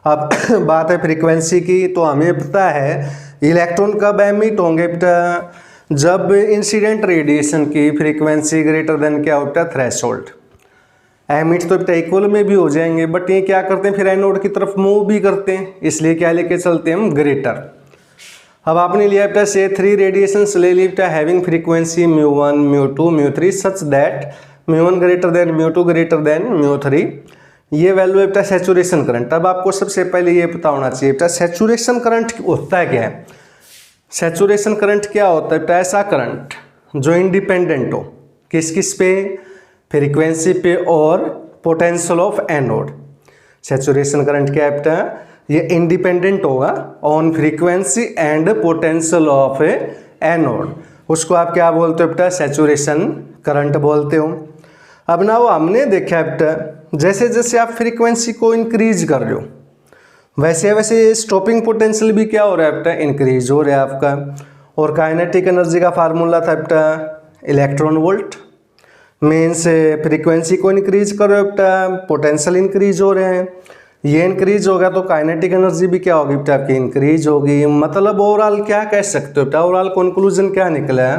अब बात है फ्रीक्वेंसी की, तो हमें पता है इलेक्ट्रॉन कब एमिट होंगे बेटा? जब इंसिडेंट रेडिएशन की फ्रीक्वेंसी ग्रेटर देन क्या हो बेटा? थ्रेशोल्ड। एमिट तो बेटा इक्वल में भी हो जाएंगे, बट ये क्या करते हैं फिर? एनोड की तरफ मूव भी करते हैं, इसलिए क्या लेके चलते हैं हम? ग्रेटर। अब आपने लिया बेटा से 3 रेडिएशंस ले ली बेटा having frequency μ1, μ2, μ3 such that μ1 greater than μ2 greater than μ3। ये वैल्यू है बेटा सैचुरेशन करंट। अब आपको सबसे पहले ये पता होना चाहिए बेटा सैचुरेशन करंट होता है क्या है? सैचुरेशन करंट क्या होता है बेटा? ऐसा करंट जो इंडिपेंडेंट हो किस किस पे? फ्रीक्वेंसी पे और potential of anode. Saturation current क्या है बेटा? ये इंडिपेंडेंट होगा on frequency and potential of anode. उसको आप क्या बोलते हो बेटा? सैचुरेशन करंट बोलते हो। अब ना वो हमने देखा बेटा जैसे जैसे आप फ्रीक्वेंसी को इंक्रीज कर रहे हो, वैसे वैसे स्टॉपिंग पोटेंशियल भी क्या हो रहा है बेटा? इंक्रीज हो रहा है आपका। और काइनेटिक एनर्जी का फार्मूला था बेटा इलेक्ट्रॉन वोल्ट। मीन्स फ्रीक्वेंसी को इंक्रीज कर रहे हो बेटा, पोटेंशियल इंक्रीज हो रहे हैं। ये इंक्रीज होगा तो काइनेटिक एनर्जी भी क्या होगी बेटा? आपकी इंक्रीज होगी। मतलब ओवरऑल क्या कह सकते हो बेटा? ओवरऑल कंक्लूजन क्या निकला है?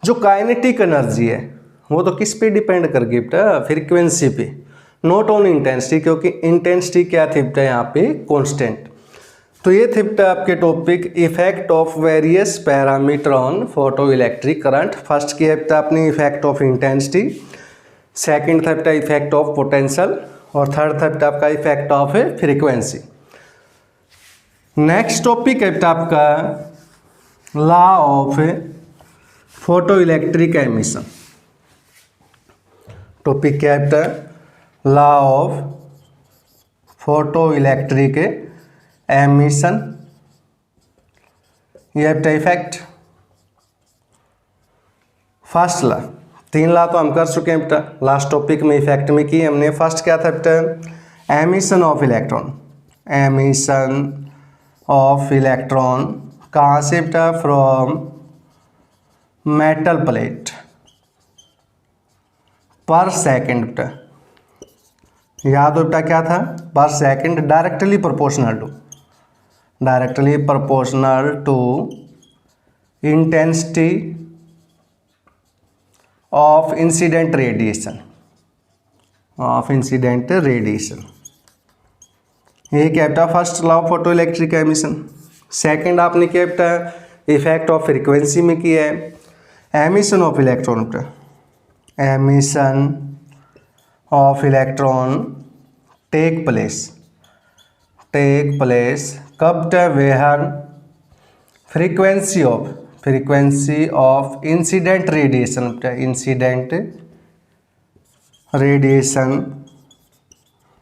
जो काइनेटिक एनर्जी है वो तो किस पे डिपेंड कर गई बेटा? फ्रीक्वेंसी पे, नॉट ऑन इंटेंसिटी, क्योंकि इंटेंसिटी क्या थी बेटा? यहाँ पे कांस्टेंट। तो ये थे बेटा आपके topic effect of various parameter on photo electric current. First किया बेटा आपने इफेक्ट ऑफ इंटेंसिटी, सेकंड था बेटा इफेक्ट ऑफ पोटेंशियल, और थर्ड था बेटा आपका effect of frequency. Next topic है बेटा आपका law of photo electric emission. Topic क्या है बेटा? Law of photo electric emission. ये बेटा इफेक्ट फर्स्ट लॉ, 3 लॉ तो हम कर चुके हैं बेटा, लास्ट टॉपिक में इफेक्ट में की हमने। फर्स्ट क्या था बेटा? Emission of electron. Emission of electron कहाँ से बेटा? फ्रॉम मेटल प्लेट पर सेकेंड बेटा। याद हो बेटा क्या था? Per second directly proportional to intensity of incident radiation. ये क्या बेटा? First law of photo electric emission. Second आपने क्या बेटा? इफेक्ट ऑफ फ्रीक्वेंसी में किया है। एमिशन ऑफ इलेक्ट्रॉन बेटा, emission of electron take place कब बेटा? Where frequency of incident radiation, incident radiation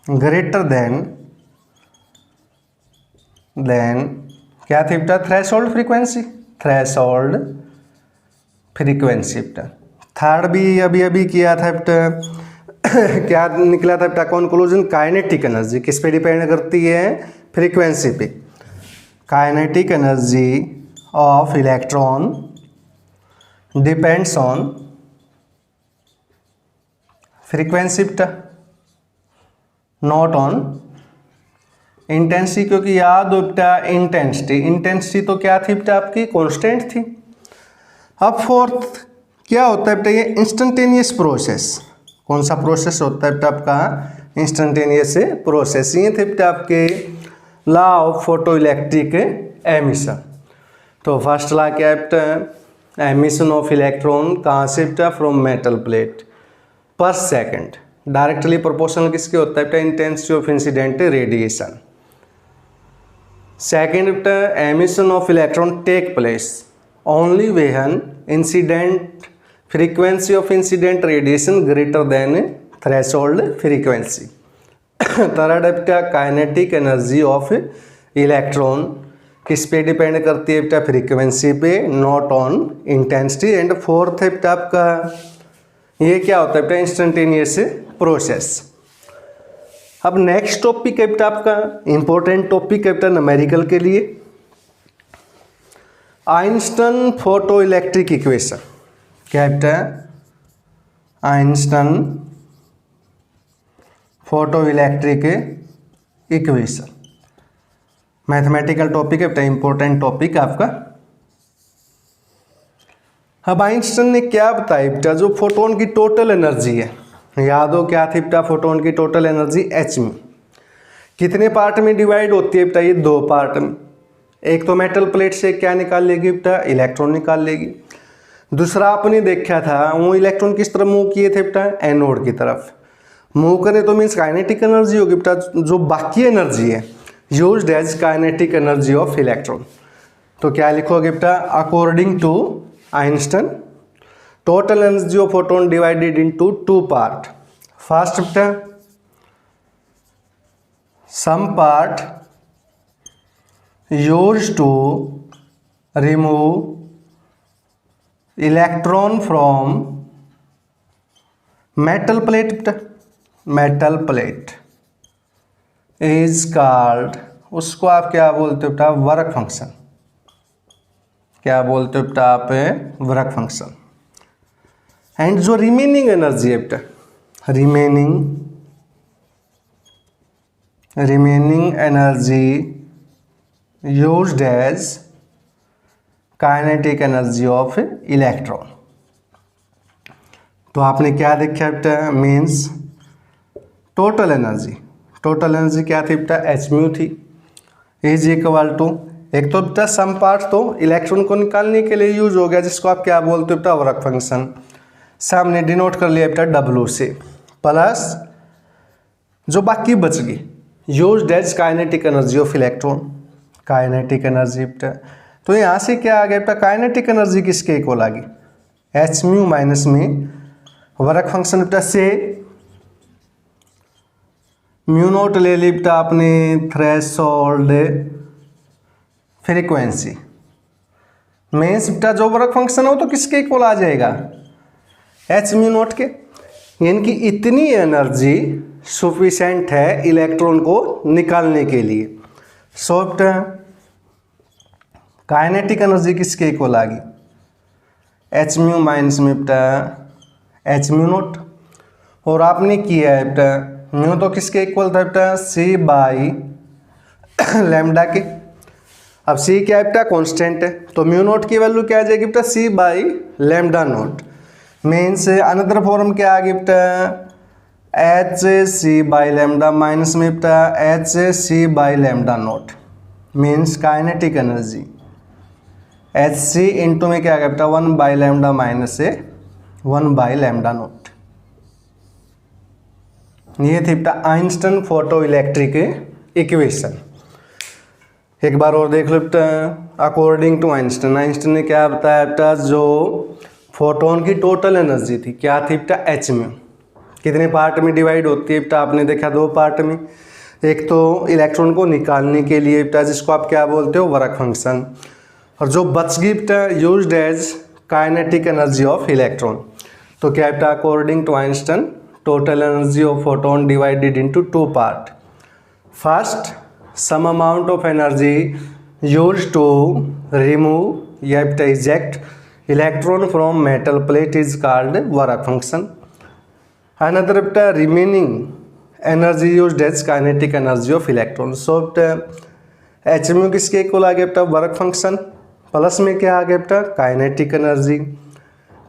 greater then क्या थी बेटा, थ्रेशोल्ड फ्रीक्वेंसी, थ्रेशोल्ड फ्रीक्वेंसी बेटा। थर्ड भी अभी किया था बेटा, क्या निकला था बेटा कंक्लूजन, काइनेटिक एनर्जी किस पे डिपेंड करती है, फ्रीक्वेंसी पे। Kinetic energy of electron depends on frequency बेटा, नॉट ऑन इंटेंसिटी, क्योंकि याद हो बेटा इंटेंसिटी तो क्या थी बेटा आपकी, कांस्टेंट थी। अब फोर्थ क्या होता है बेटा, ये इंस्टेंटेनियस प्रोसेस। कौन सा प्रोसेस होता है बेटा आपका, इंस्टेंटेनियस प्रोसेस। ये थे बेटा आपके law of photo electric emission. तो फर्स्ट लॉ क्या है बेटा, एमिशन ऑफ इलेक्ट्रॉन कहाँ से बेटा, फ्रॉम मेटल प्लेट पर सेकंड, डायरेक्टली प्रोपोर्शनल किसके होता है बेटा, intensity of incident radiation. Second बेटा, emission of electron take place only when incident frequency of incident radiation greater than threshold frequency. Third है बेटा, काइनेटिक एनर्जी ऑफ इलेक्ट्रॉन किस पे डिपेंड करती है बेटा, फ्रीक्वेंसी पे, not on intensity. And fourth है बेटा आपका, ये क्या होता है बेटा, इंस्टेंटेनियस प्रोसेस। अब नेक्स्ट टॉपिक है बेटा आपका, इंपॉर्टेंट टॉपिक है बेटा न्यूमेरिकल के लिए, आइंस्टाइन फोटो इलेक्ट्रिक इक्वेशन। क्या है बेटा, Einstein photo electric equation, mathematical topic है बेटा, इंपॉर्टेंट टॉपिक आपका। अब आइंस्टाइन ने क्या बताया बेटा, जो फोटोन की टोटल एनर्जी है, याद हो क्या थी बेटा, फोटोन की टोटल एनर्जी h में कितने पार्ट में डिवाइड होती है बेटा, ये दो पार्ट में। एक तो मेटल प्लेट से क्या निकाल लेगी बेटा, इलेक्ट्रॉन निकाल लेगी। दूसरा आपने देखा था वो इलेक्ट्रॉन किस तरफ मूव किए थे बेटा, एनोड की तरफ मूव करे, तो मीन्स काइनेटिक एनर्जी होगी बेटा। जो बाकी एनर्जी है used as kinetic energy of electron. तो क्या लिखोगे बेटा, according to Einstein total energy of photon divided into two part. First बेटा, some part used to remove electron from metal plate, metal plate is called, उसको आप क्या बोलते हो बेटा, वर्क फंक्शन। क्या बोलते हो बेटा आप, वर्क फंक्शन। एंड जो रिमेनिंग एनर्जी है बेटा, remaining energy used as kinetic energy of electron. तो आपने क्या देखा बेटा, मीन्स टोटल एनर्जी क्या थी बेटा, एच म्यू थी, इज इक्वल टू, एक तो बेटा सम पार्ट तो इलेक्ट्रॉन को निकालने के लिए यूज हो गया, जिसको आप क्या बोलते हो बेटा, वर्क फंक्शन। सामने डिनोट कर लिया बेटा डब्ल्यू से, प्लस जो बाकी बच गई used as kinetic energy of electron, kinetic energy बेटा। तो यहाँ से क्या आ गया बेटा, काइनेटिक एनर्जी किसके इक्वल आ गई, एच म्यू माइनस में वर्क फंक्शन बेटा से म्यू नोट ले ली बेटा आपने, थ्रेशोल्ड फ्रीक्वेंसी। मीन्स बेटा जो वर्क फंक्शन हो तो किसके इक्वल आ जाएगा, एच म्यू नोट के। यानी कि इतनी एनर्जी सफिशेंट है इलेक्ट्रॉन को निकालने के लिए। सो बेटा काइनेटिक एनर्जी किसके इक्वल आ गई, एच म्यू माइनस में बेटा एच म्यू नोट। और आपने किया है बेटा म्यू तो किसके इक्वल था बेटा, सी बाई लैम्डा के। अब सी क्या है बेटा, कांस्टेंट है, तो म्यू नोट की वैल्यू क्या आ जाएगी बेटा, C by lambda naught. Means another form क्या आ गई बेटा, H C by lambda minus में बेटा H C by lambda naught. Means kinetic energy H C into में क्या आ गया बेटा, 1 बाई लैम्डा माइनस से 1 बाई लैम्डा नोट। ये थी बेटा आइंस्टाइन फोटो इलेक्ट्रिक इक्वेशन। एक बार और देख लो बेटा, अकॉर्डिंग टू आइंस्टाइन, आइंस्टाइन ने क्या बताया बेटा, जो फोटोन की टोटल एनर्जी थी क्या थी बेटा, एच म्यू। कितने पार्ट में डिवाइड होती है बेटा, आपने देखा 2 पार्ट में। एक तो इलेक्ट्रॉन को निकालने के लिए बेटा, जिसको आप क्या बोलते हो, वर्क फंक्शन, और जो बच गई बेटा used as kinetic energy of electron. तो क्या बेटा, according to Einstein total energy of photon divided into 2 part. First, some amount of energy used to remove या बेटा eject electron from metal plate is called work function. Another बेटा remaining energy used as kinetic energy of electron. So बेटा H mu किसके equal आ गया बेटा, work function, plus में क्या आ गया बेटा, काइनेटिक एनर्जी।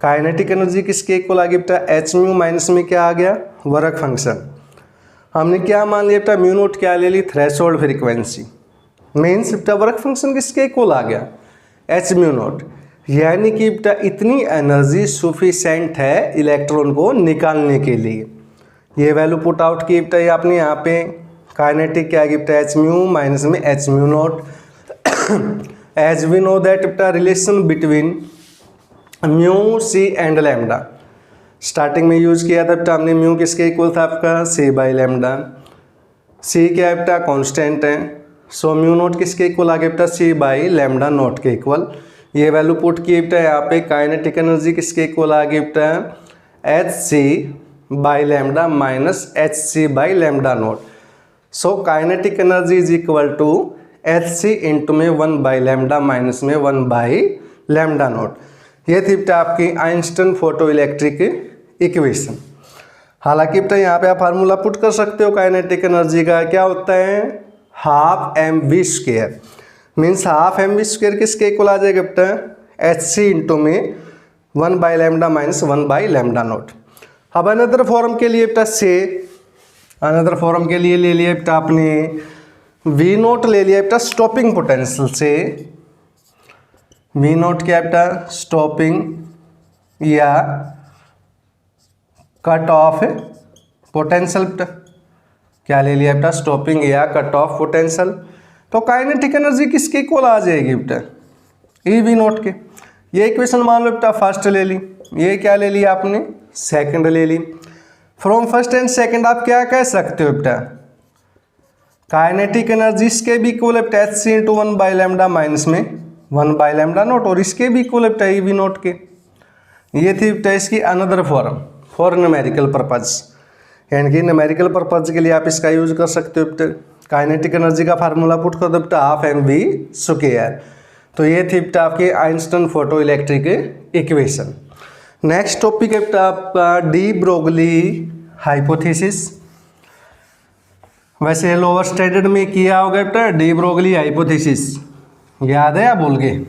काइनेटिक एनर्जी किसके इक्वल आ गया बेटा, एच म्यू माइनस में क्या आ गया, वर्क फंक्शन। हमने क्या मान लिया बेटा, म्यू नोट क्या ले ली, थ्रेशोल्ड फ्रीक्वेंसी। मीन्स बेटा वर्क फंक्शन किसके इक्वल आ गया, एच म्यू नोट। यानी कि बेटा इतनी एनर्जी सुफिशेंट है इलेक्ट्रॉन को निकालने के लिए। ये वैल्यू पुट आउट की बेटा, ये आपने यहाँ पे काइनेटिक क्या की बेटा, एच म्यू माइनस में H mu naught. As we know that बेटा relation between mu C and lambda, starting में यूज किया था बेटा हमने, म्यू किसके इक्वल था आपका, सी बाई लैम्डा। सी क्या है बेटा, कॉन्स्टेंट है। सो म्यू नोट किसके इक्वल आ गया बेटा, सी बाई लैम्डा नोट के इक्वल। ये वैल्यू पुट की बेटा यहाँ पे, काइनेटिक एनर्जी किसके इक्वल आ गई बेटा, H C by lambda minus H C by lambda naught. So kinetic energy is equal to H C into में 1 बाई लैम्डा माइनस में 1 बाई लैम्डा नोट। ये थी बेटा आपकी आइंस्टाइन फोटो इलेक्ट्रिक इक्वेशन। हालांकि बेटा यहाँ पे आप फार्मूला पुट कर सकते हो काइनेटिक एनर्जी का, क्या होता है, half M V square. Means half M V square किसके इक्वल आ जाएगा बेटा, एच सी इंटू में 1 by lambda minus 1 by lambda naught. अब अनदर फॉर्म के लिए बेटा से, अनदर फॉर्म के लिए ले लिया बेटा आपने वी नोट ले लिया बेटा स्टॉपिंग पोटेंशियल से। वी नोट क्या बेटा, स्टॉपिंग या कट ऑफ पोटेंशियल बेटा, क्या ले लिया बेटा, स्टॉपिंग या कट ऑफ पोटेंशियल। तो काइनेटिक एनर्जी किसके इक्वल आ जाएगी बेटा, ई वी नोट के। ये इक्वेशन मान लो बेटा फर्स्ट ले ली, ये क्या ले लिया आपने, सेकंड ले ली। फ्रॉम फर्स्ट एंड सेकंड आप क्या कह सकते हो बेटा, काइनेटिक एनर्जी इसके भी इक्वल है बेटा, H C into 1 by lambda minus में 1 बाई लैम्डा नोट, और इसके भी इक्वल है बेटा ई वी नोट के। ये थी बेटा इसकी another form for numerical purpose, यानी कि न्यूमेरिकल पर्पज के लिए आप इसका यूज कर सकते हो बेटा। काइनेटिक एनर्जी का फार्मूला पुट कर दो बेटा, हाफ एम वी स्क्वायर। तो ये थी बेटा आपकी Einstein photo electric equation. Next topic है बेटा आपका डी ब्रोगली हाइपोथेसिस। वैसे लोअर स्टैंडर्ड में किया होगा बेटा डी ब्रोगली हाइपोथेसिस, याद है या भूल गए,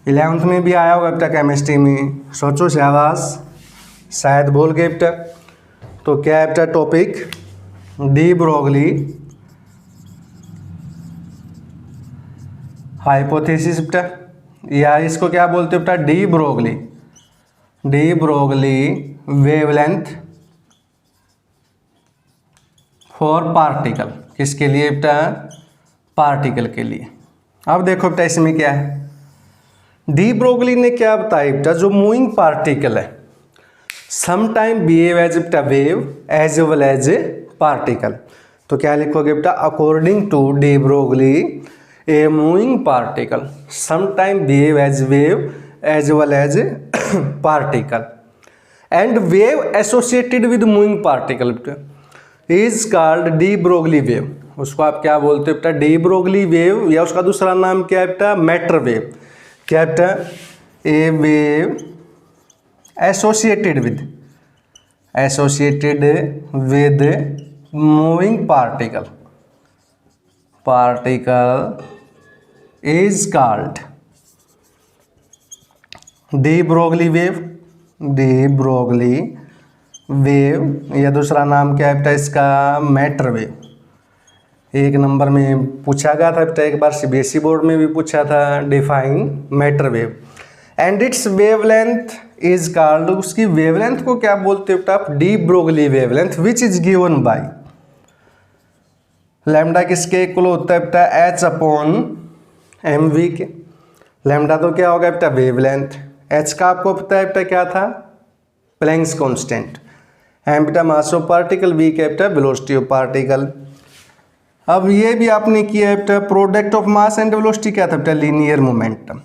11th में भी आया होगा बेटा केमिस्ट्री में, सोचो शाबाश, शायद भूल गए बेटा। तो क्या है बेटा टॉपिक, डी ब्रोगली हाइपोथेसिस बेटा, या इसको क्या बोलते हो बेटा, de Broglie, D Broglie wavelength for particle. किसके लिए बेटा, पार्टिकल के लिए। अब देखो बेटा इसमें क्या है, डी ब्रोगली ने क्या बताया बेटा, जो मूविंग पार्टिकल है समटाइम बिहेव एज बेटा wave as well as a particle. तो क्या लिखोगे बेटा, according to de Broglie a moving particle sometime behave as wave as well as a particle and wave associated with moving particle बेटा is called de Broglie wave. उसको आप क्या बोलते हो बेटा, डी ब्रोगली वेव, या उसका दूसरा नाम क्या है बेटा, मैटर वेव। क्या बेटा, a wave associated with moving particle is called de Broglie wave. De Broglie wave, या दूसरा नाम क्या है बेटा इसका, मैटर वेव। 1 नंबर में पूछा गया था बेटा, एक बार सीबीएसई बोर्ड में भी पूछा था, define matter wave and it's wavelength is called, उसकी वेवलेंथ को क्या बोलते हो बेटा, de Broglie wavelength which is given by lambda किसके इक्वल होता है बेटा, एच अपॉन एम वी के। लैम्डा तो क्या होगा बेटा वेवलेंथ। एच का आपको पता है बेटा क्या था, प्लैंक्स कांस्टेंट। एम बेटा मास ऑफ पार्टिकल, वी का बेटा वेलोसिटी ऑफ पार्टिकल। अब ये भी आपने किया है बेटा, product of mass and velocity क्या था बेटा, लीनियर मोमेंटम।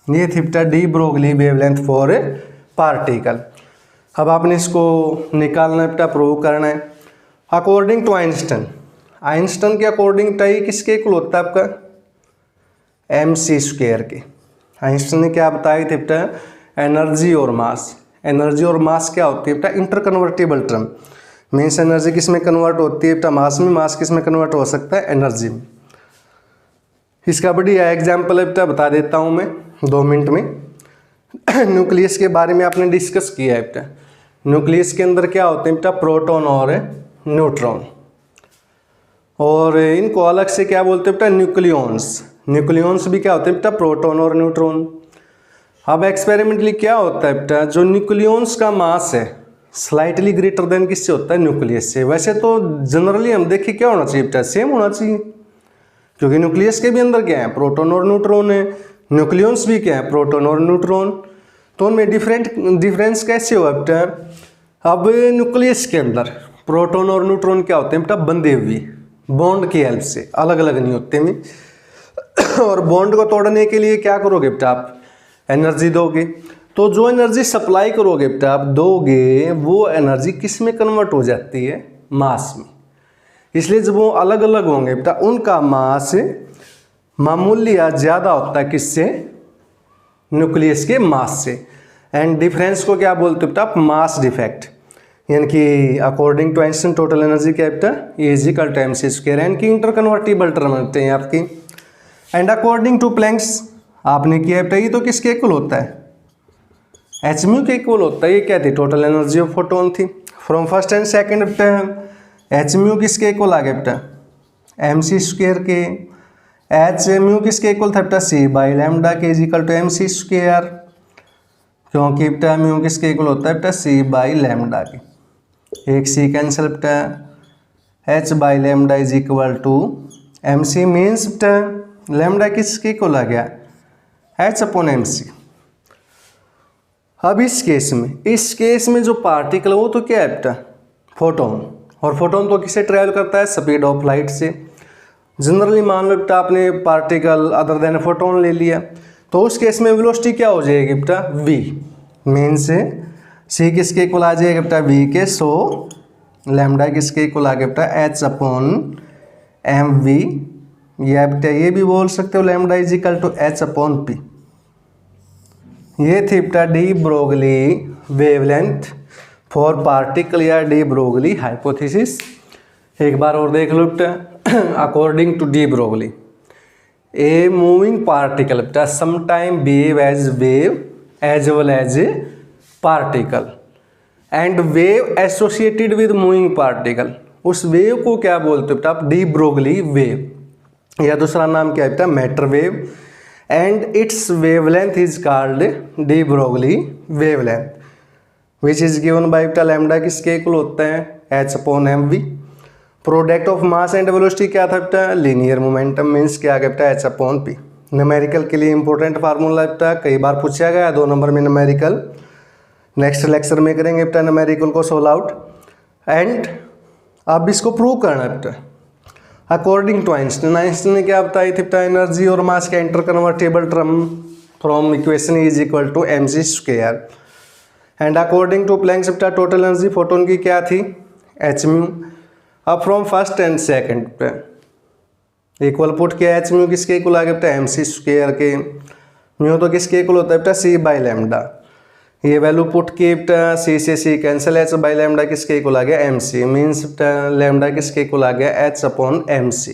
ये थी बेटा de Broglie wavelength for a particle. अब आपने इसको निकालना है बेटा, प्रूव करना है। अकॉर्डिंग टू आइंस्टाइन, आइंस्टाइन के अकॉर्डिंग टाई किसके इक्वल होता है आपका, एम सी स्क्वायर के। आइंस्टाइन ने क्या बताया थे बेटा, एनर्जी और मास। एनर्जी और मास क्या होती है बेटा, इंटरकन्वर्टिबल टर्म। मीन्स एनर्जी किस में कन्वर्ट होती है बेटा, मास में। मास किस में कन्वर्ट हो सकता है, एनर्जी में। इसका बढ़िया एग्जाम्पल है बेटा, बता देता हूँ मैं 2 मिनट में। न्यूक्लियस के बारे में आपने डिस्कस किया है बेटा। न्यूक्लियस के अंदर क्या होते हैं बेटा, प्रोटॉन और न्यूट्रॉन, और इनको अलग से क्या बोलते हैं बेटा, न्यूक्लियॉन्स। न्यूक्लियॉन्स भी क्या होते हैं बेटा, प्रोटॉन और न्यूट्रॉन। अब एक्सपेरिमेंटली क्या होता है बेटा, जो न्यूक्लियॉन्स का मास है स्लाइटली ग्रेटर देन किससे होता है, न्यूक्लियस से। वैसे तो जनरली हम देखिए क्या होना चाहिए बेटा, सेम होना चाहिए, क्योंकि न्यूक्लियस के भी अंदर क्या है, प्रोटॉन और न्यूट्रॉन है। न्यूक्लियॉन्स भी क्या है, प्रोटॉन और न्यूट्रॉन। तो उनमें डिफरेंस कैसे हुआ बेटा, अब न्यूक्लियस के अंदर प्रोटॉन और न्यूट्रॉन क्या होते हैं बेटा, बंधे हुए बॉन्ड की हेल्प से, अलग अलग नहीं होते में। और बॉन्ड को तोड़ने के लिए क्या करोगे बेटा, आप एनर्जी दोगे। तो जो एनर्जी सप्लाई करोगे बेटा आप दोगे, वो एनर्जी किस में कन्वर्ट हो जाती है, मास में। इसलिए जब वो अलग अलग होंगे बेटा, उनका मास मामूली या ज़्यादा होता है किससे, न्यूक्लियस के मास से। एंड डिफरेंस को क्या बोलते हो बेटा आप, मास डिफेक्ट। यानी कि according to Einstein total energy क्या है बेटा, E = mc स्क्वायर। यानी कि इंटरकन्वर्टिबल टर्म होते हैं आपकी। एंड अकॉर्डिंग टू प्लैंक्स आपने किया बेटा, ये तो किसके इक्वल होता है, एच म्यू के इक्वल होता है। ये क्या थी, टोटल एनर्जी ऑफ फोटोन थी। फ्रॉम फर्स्ट एंड सेकंड बेटा एच म्यू किसके इक्वल आ गया बेटा, एम सी स्क्वायर के। एच म्यू किसके इक्वल था बेटा, सी बाई लैम्डा के = mc स्क्वायर, क्योंकि बेटा म्यू किसके इक्वल होता है बेटा, सी बाई लैम्डा के। एक सी कैंसिल बेटा, H by lambda = mc। Means बेटा लैम्डा किसके इक्वल आ गया, h/mc। अब इस केस में जो पार्टिकल वो तो क्या है बेटा, फोटोन। और फोटोन तो किससे ट्रैवल करता है, स्पीड ऑफ लाइट से। जनरली मान लो बेटा आपने पार्टिकल अदर देन फोटोन ले लिया, तो उस केस में वेलोसिटी क्या हो जाएगी बेटा, v। मीन्स c किसके इक्वल आ जाएगा बेटा, v के। सो लैम्डा किसके इक्वल आ गया बेटा, h/mv। या बेटा ये भी बोल सकते हो लैम्डा = h/p। ये थी बेटा de Broglie wavelength for particle या डी ब्रोगली हाइपोथेसिस। एक बार और देख लो बेटा, according to de Broglie a moving particle बेटा sometime behave as wave as well as a particle, and wave associated with moving particle. उस वेव को क्या बोलते हो बेटा आप, डी ब्रोगली वेव, या दूसरा नाम क्या है बेटा, matter wave. And it's wavelength is called de Broglie wavelength, which is given by बेटा लैम्डा किसके इक्वल होता है, h/mv। Product of mass and velocity क्या था बेटा, लीनियर मोमेंटम। मीन्स क्या आ गया बेटा, h/p। न्यूमेरिकल के लिए इंपॉर्टेंट फार्मूला बेटा, कई बार पूछा गया 2 नंबर में न्यूमेरिकल। नेक्स्ट लेक्चर में करेंगे बेटा न्यूमेरिकल को सोल्व आउट। एंड अब इसको प्रूव करना है बेटा अकॉर्डिंग टू आइंस्टाइन। आइंस्टाइन ने क्या बताई थी बेटा, एनर्जी और मास का interconvertible term from equation E = mc square. And according to Planck's बेटा टोटल एनर्जी फोटोन की क्या थी, h म्यू। अब फ्रॉम फर्स्ट एंड सेकंड पे इक्वल पुट किया, h म्यू किसके इक्वल आ गया बेटा, mc स्क्वायर के। म्यू तो किसके इक्वल होता है बेटा, c बाई लैम्डा। ये वैल्यू पुट किए बेटा, c से c cancel, h by lambda किसके इक्वल आ गया, mc। मीन्स बेटा लैम्डा किसके इक्वल आ गया, h/mc।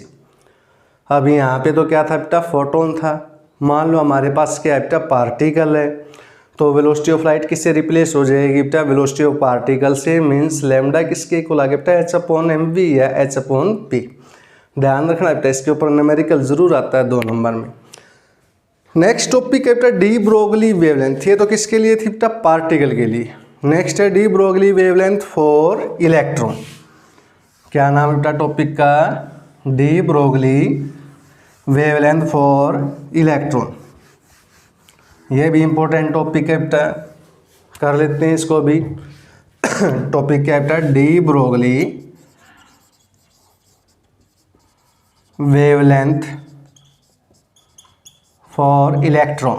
अब यहाँ पे तो क्या था बेटा, फोटोन था। मान लो हमारे पास क्या है बेटा, पार्टिकल है, तो वेलोसिटी ऑफ लाइट किससे रिप्लेस हो जाएगी बेटा, वेलोसिटी ऑफ पार्टिकल से। मीन्स लैम्डा किसके इक्वल आ गया बेटा, h/mv या h/p। ध्यान रखना बेटा, इसके ऊपर न्यूमेरिकल जरूर आता है 2 नंबर में। नेक्स्ट टॉपिक है बेटा डी ब्रोगली वेवलेंथ। ये तो किसके लिए थी बेटा, पार्टिकल के लिए। नेक्स्ट है D Broglie wavelength for electron. क्या नाम है बेटा टॉपिक का, D Broglie wavelength for electron. ये भी इंपॉर्टेंट टॉपिक है बेटा, कर लेते हैं इसको भी। टॉपिक क्या है बेटा, de Broglie wavelength for electron.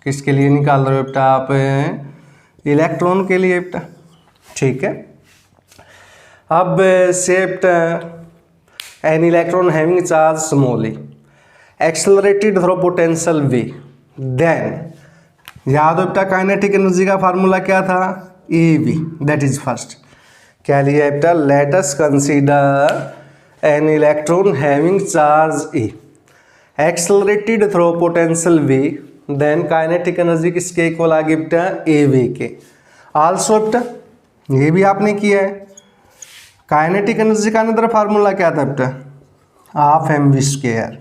किसके लिए निकाल रहे हो बेटा आप, इलेक्ट्रॉन के लिए बेटा, ठीक है। अब accept an electron having charge small e accelerated through potential V, then याद हो बेटा काइनेटिक एनर्जी का फार्मूला क्या था, E V, that is first. क्या लिया है बेटा, let us consider an electron having charge E accelerated through potential V, then kinetic energy किसके इक्वल आ गई बेटा, ए वी के। आल्सो बेटा ये भी आपने किया है, काइनेटिक एनर्जी का अंदर फार्मूला क्या था बेटा, हाफ एम वी स्क्वायर।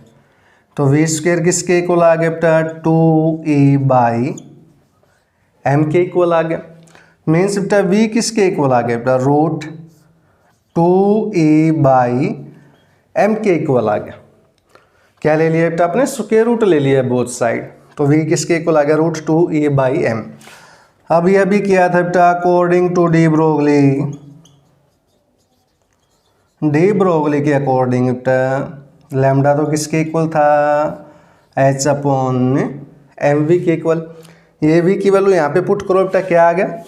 तो वी स्क्वायर किसके इक्वल आ गया बेटा, 2e बाई एम के इक्वल आ गया। मीन्स बेटा वी किसके इक्वल आ गया बेटा, रूट 2e बाई एम के इक्वल आ गया। क्या ले लिया बेटा आपने, स्क्वायर रूट ले लिया बोथ साइड, तो वी किसके इक्वल आ गया, रूट 2e बाई एम। अब यह भी किया था बेटा अकॉर्डिंग टू डी ब्रोगली के अकॉर्डिंग बेटा लैम्डा तो किसके इक्वल था, एच अपॉन एम वी के इक्वल। ये वी की वैल्यू यहाँ पे पुट करो बेटा, क्या आ गया,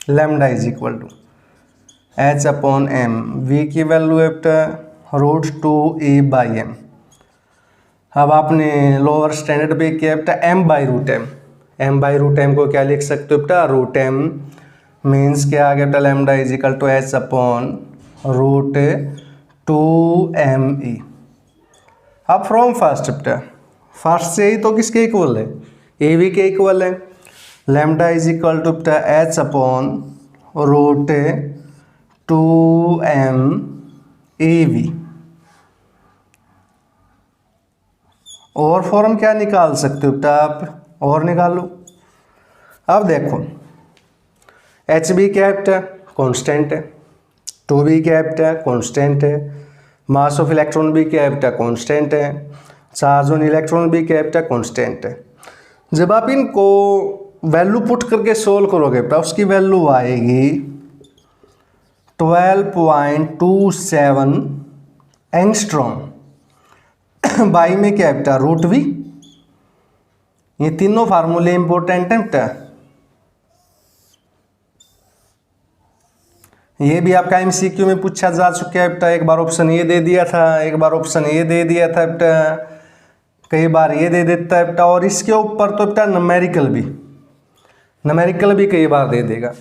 lambda is equal to H upon M, V की वैल्यू है बेटा रूट 2e बाई एम। अब आपने लोअर स्टैंडर्ड पे किया बेटा M by root M, M by root M को क्या लिख सकते हो बेटा, रूट एम, मीन्स क्या आ गया बेटा, lambda is equal to H upon root 2me। अब फ्रॉम फर्स्ट बेटा, फर्स्ट से ही तो किसके इक्वल है, ए वी के इक्वल है, लैम्डा इज इक्वल टू बेटा H upon root 2m E V. और फॉर्म क्या निकाल सकते हो बेटा आप, और निकालो। अब देखो एच बी क्या है बेटा, कॉन्स्टेंट है, 2b क्या है बेटा, कॉन्स्टेंट है, मास ऑफ इलेक्ट्रॉन भी क्या है बेटा, कॉन्स्टेंट है, चार्ज ऑन इलेक्ट्रॉन भी क्या है बेटा, कॉन्स्टेंट है। जब आप इनको वैल्यू पुट करके सोल्व करोगे बेटा, उसकी वैल्यू आएगी 12.27 एंगस्ट्रॉम। बाई में क्या है बेटा, रूट वी। ये तीनों फार्मूले इंपॉर्टेंट है बेटा। ये भी आपका एमसीक्यू में पूछा जा चुका है बेटा, एक बार ऑप्शन ये दे दिया था, एक बार ऑप्शन ये दे दिया था बेटा, कई बार ये दे देता है बेटा, और इसके ऊपर तो बेटा न्यूमेरिकल भी कई बार दे देगा।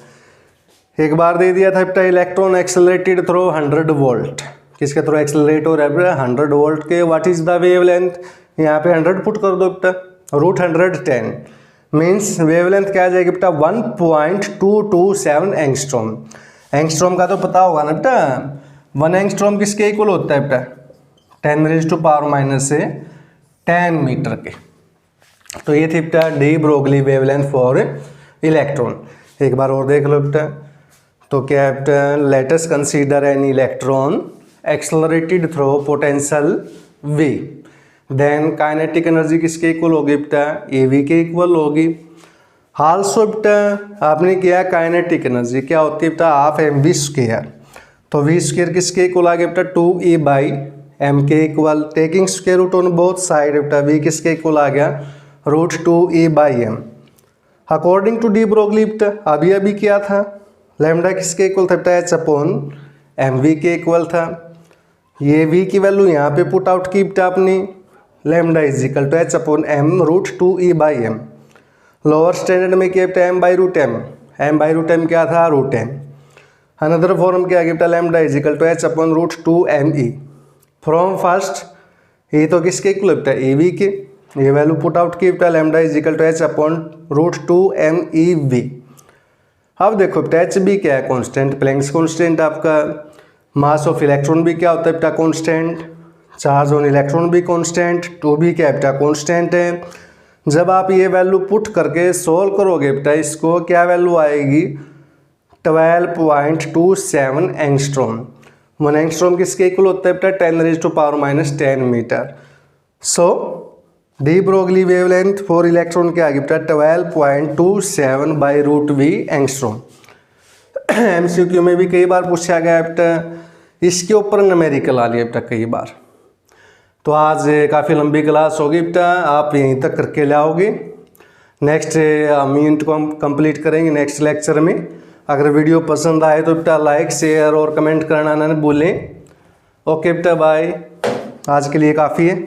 एक बार दे दिया था बेटा इलेक्ट्रॉन एक्सेलरेटेड थ्रू 100 वोल्ट, किसके थ्रू एक्सेलरेट हो रहा है बेटा, 100 वोल्ट के, व्हाट इज द वेवलेंथ, यहाँ पे 100 पुट कर दो बेटा, रूट 110, मीन्स वेवलेंथ क्या आ जाएगी बेटा, 1.227 एंगस्ट्रॉम। एंगस्ट्रॉम का तो पता होगा ना बेटा, 1 एंगस्ट्रॉम किसके इक्वल होता है बेटा, 10⁻⁻10 मीटर के। तो ये थी बेटा de Broglie wavelength for electron. एक बार और देख लो बेटा, तो क्या है बेटा, let us consider an electron accelerated through potential V, then kinetic energy किसके इक्वल होगी बेटा, ए वी के इक्वल होगी। आल्सो बेटा आपने किया काइनेटिक एनर्जी क्या होती है बेटा, हाफ एम वी स्क्वायर। तो वी स्क्वायर किसके इक्वल आ गया बेटा, 2e बाई एम के equal, taking square root on both side बेटा, वी किसके इक्वल आ गया, root 2e by M. According to de Broglie बेटा अभी क्या था, लैम्डा किसके इक्वल था बेटा, एच अपॉन एम वी के इक्वल था। ये वी की वैल्यू यहाँ पे पुट आउट की बेटा अपनी, lambda is equal to H upon M root 2e by M. Lower standard में क्या बेटा, एम बाई रूट एम क्या था, रूट एम। अनदर फॉर्म क्या गया बेटा, lambda is equal to H upon root 2me। From first ये तो किसके इक्वल बेटा, ए वी के, ये वैल्यू पुट आउट की बेटा, lambda is equal to H upon root 2me_v। अब देखो बेटा एच बी क्या है, कॉन्स्टेंट, प्लैंक्स कॉन्स्टेंट आपका। मास ऑफ इलेक्ट्रॉन भी क्या होता है बेटा, कॉन्स्टेंट, चार्ज ऑन इलेक्ट्रॉन भी कॉन्स्टेंट, 2b क्या बेटा, कॉन्स्टेंट है। जब आप ये वैल्यू पुट करके सोल्व करोगे बेटा, इसको क्या वैल्यू आएगी, 12.27 एंगस्ट्रॉम। 1 एंगस्ट्रॉम किसके इक्वल होता है बेटा, 10⁻⁻10 metre. So de Broglie wavelength for electron क्या आगे बेटा 12.27 by root V angstrom. MCQ में भी कई बार पूछा गया बेटा, इसके ऊपर न्यूमेरिकल आ लिया बेटा कई बार। तो आज काफ़ी लंबी क्लास होगी बेटा, आप यहीं तक करके लाओगे। नेक्स्ट यूनिट को हम कंप्लीट करेंगे नेक्स्ट लेक्चर में। अगर वीडियो पसंद आए तो बेटा लाइक शेयर और कमेंट करना ना भूलें। ओके बेटा बाय, आज के लिए काफ़ी है।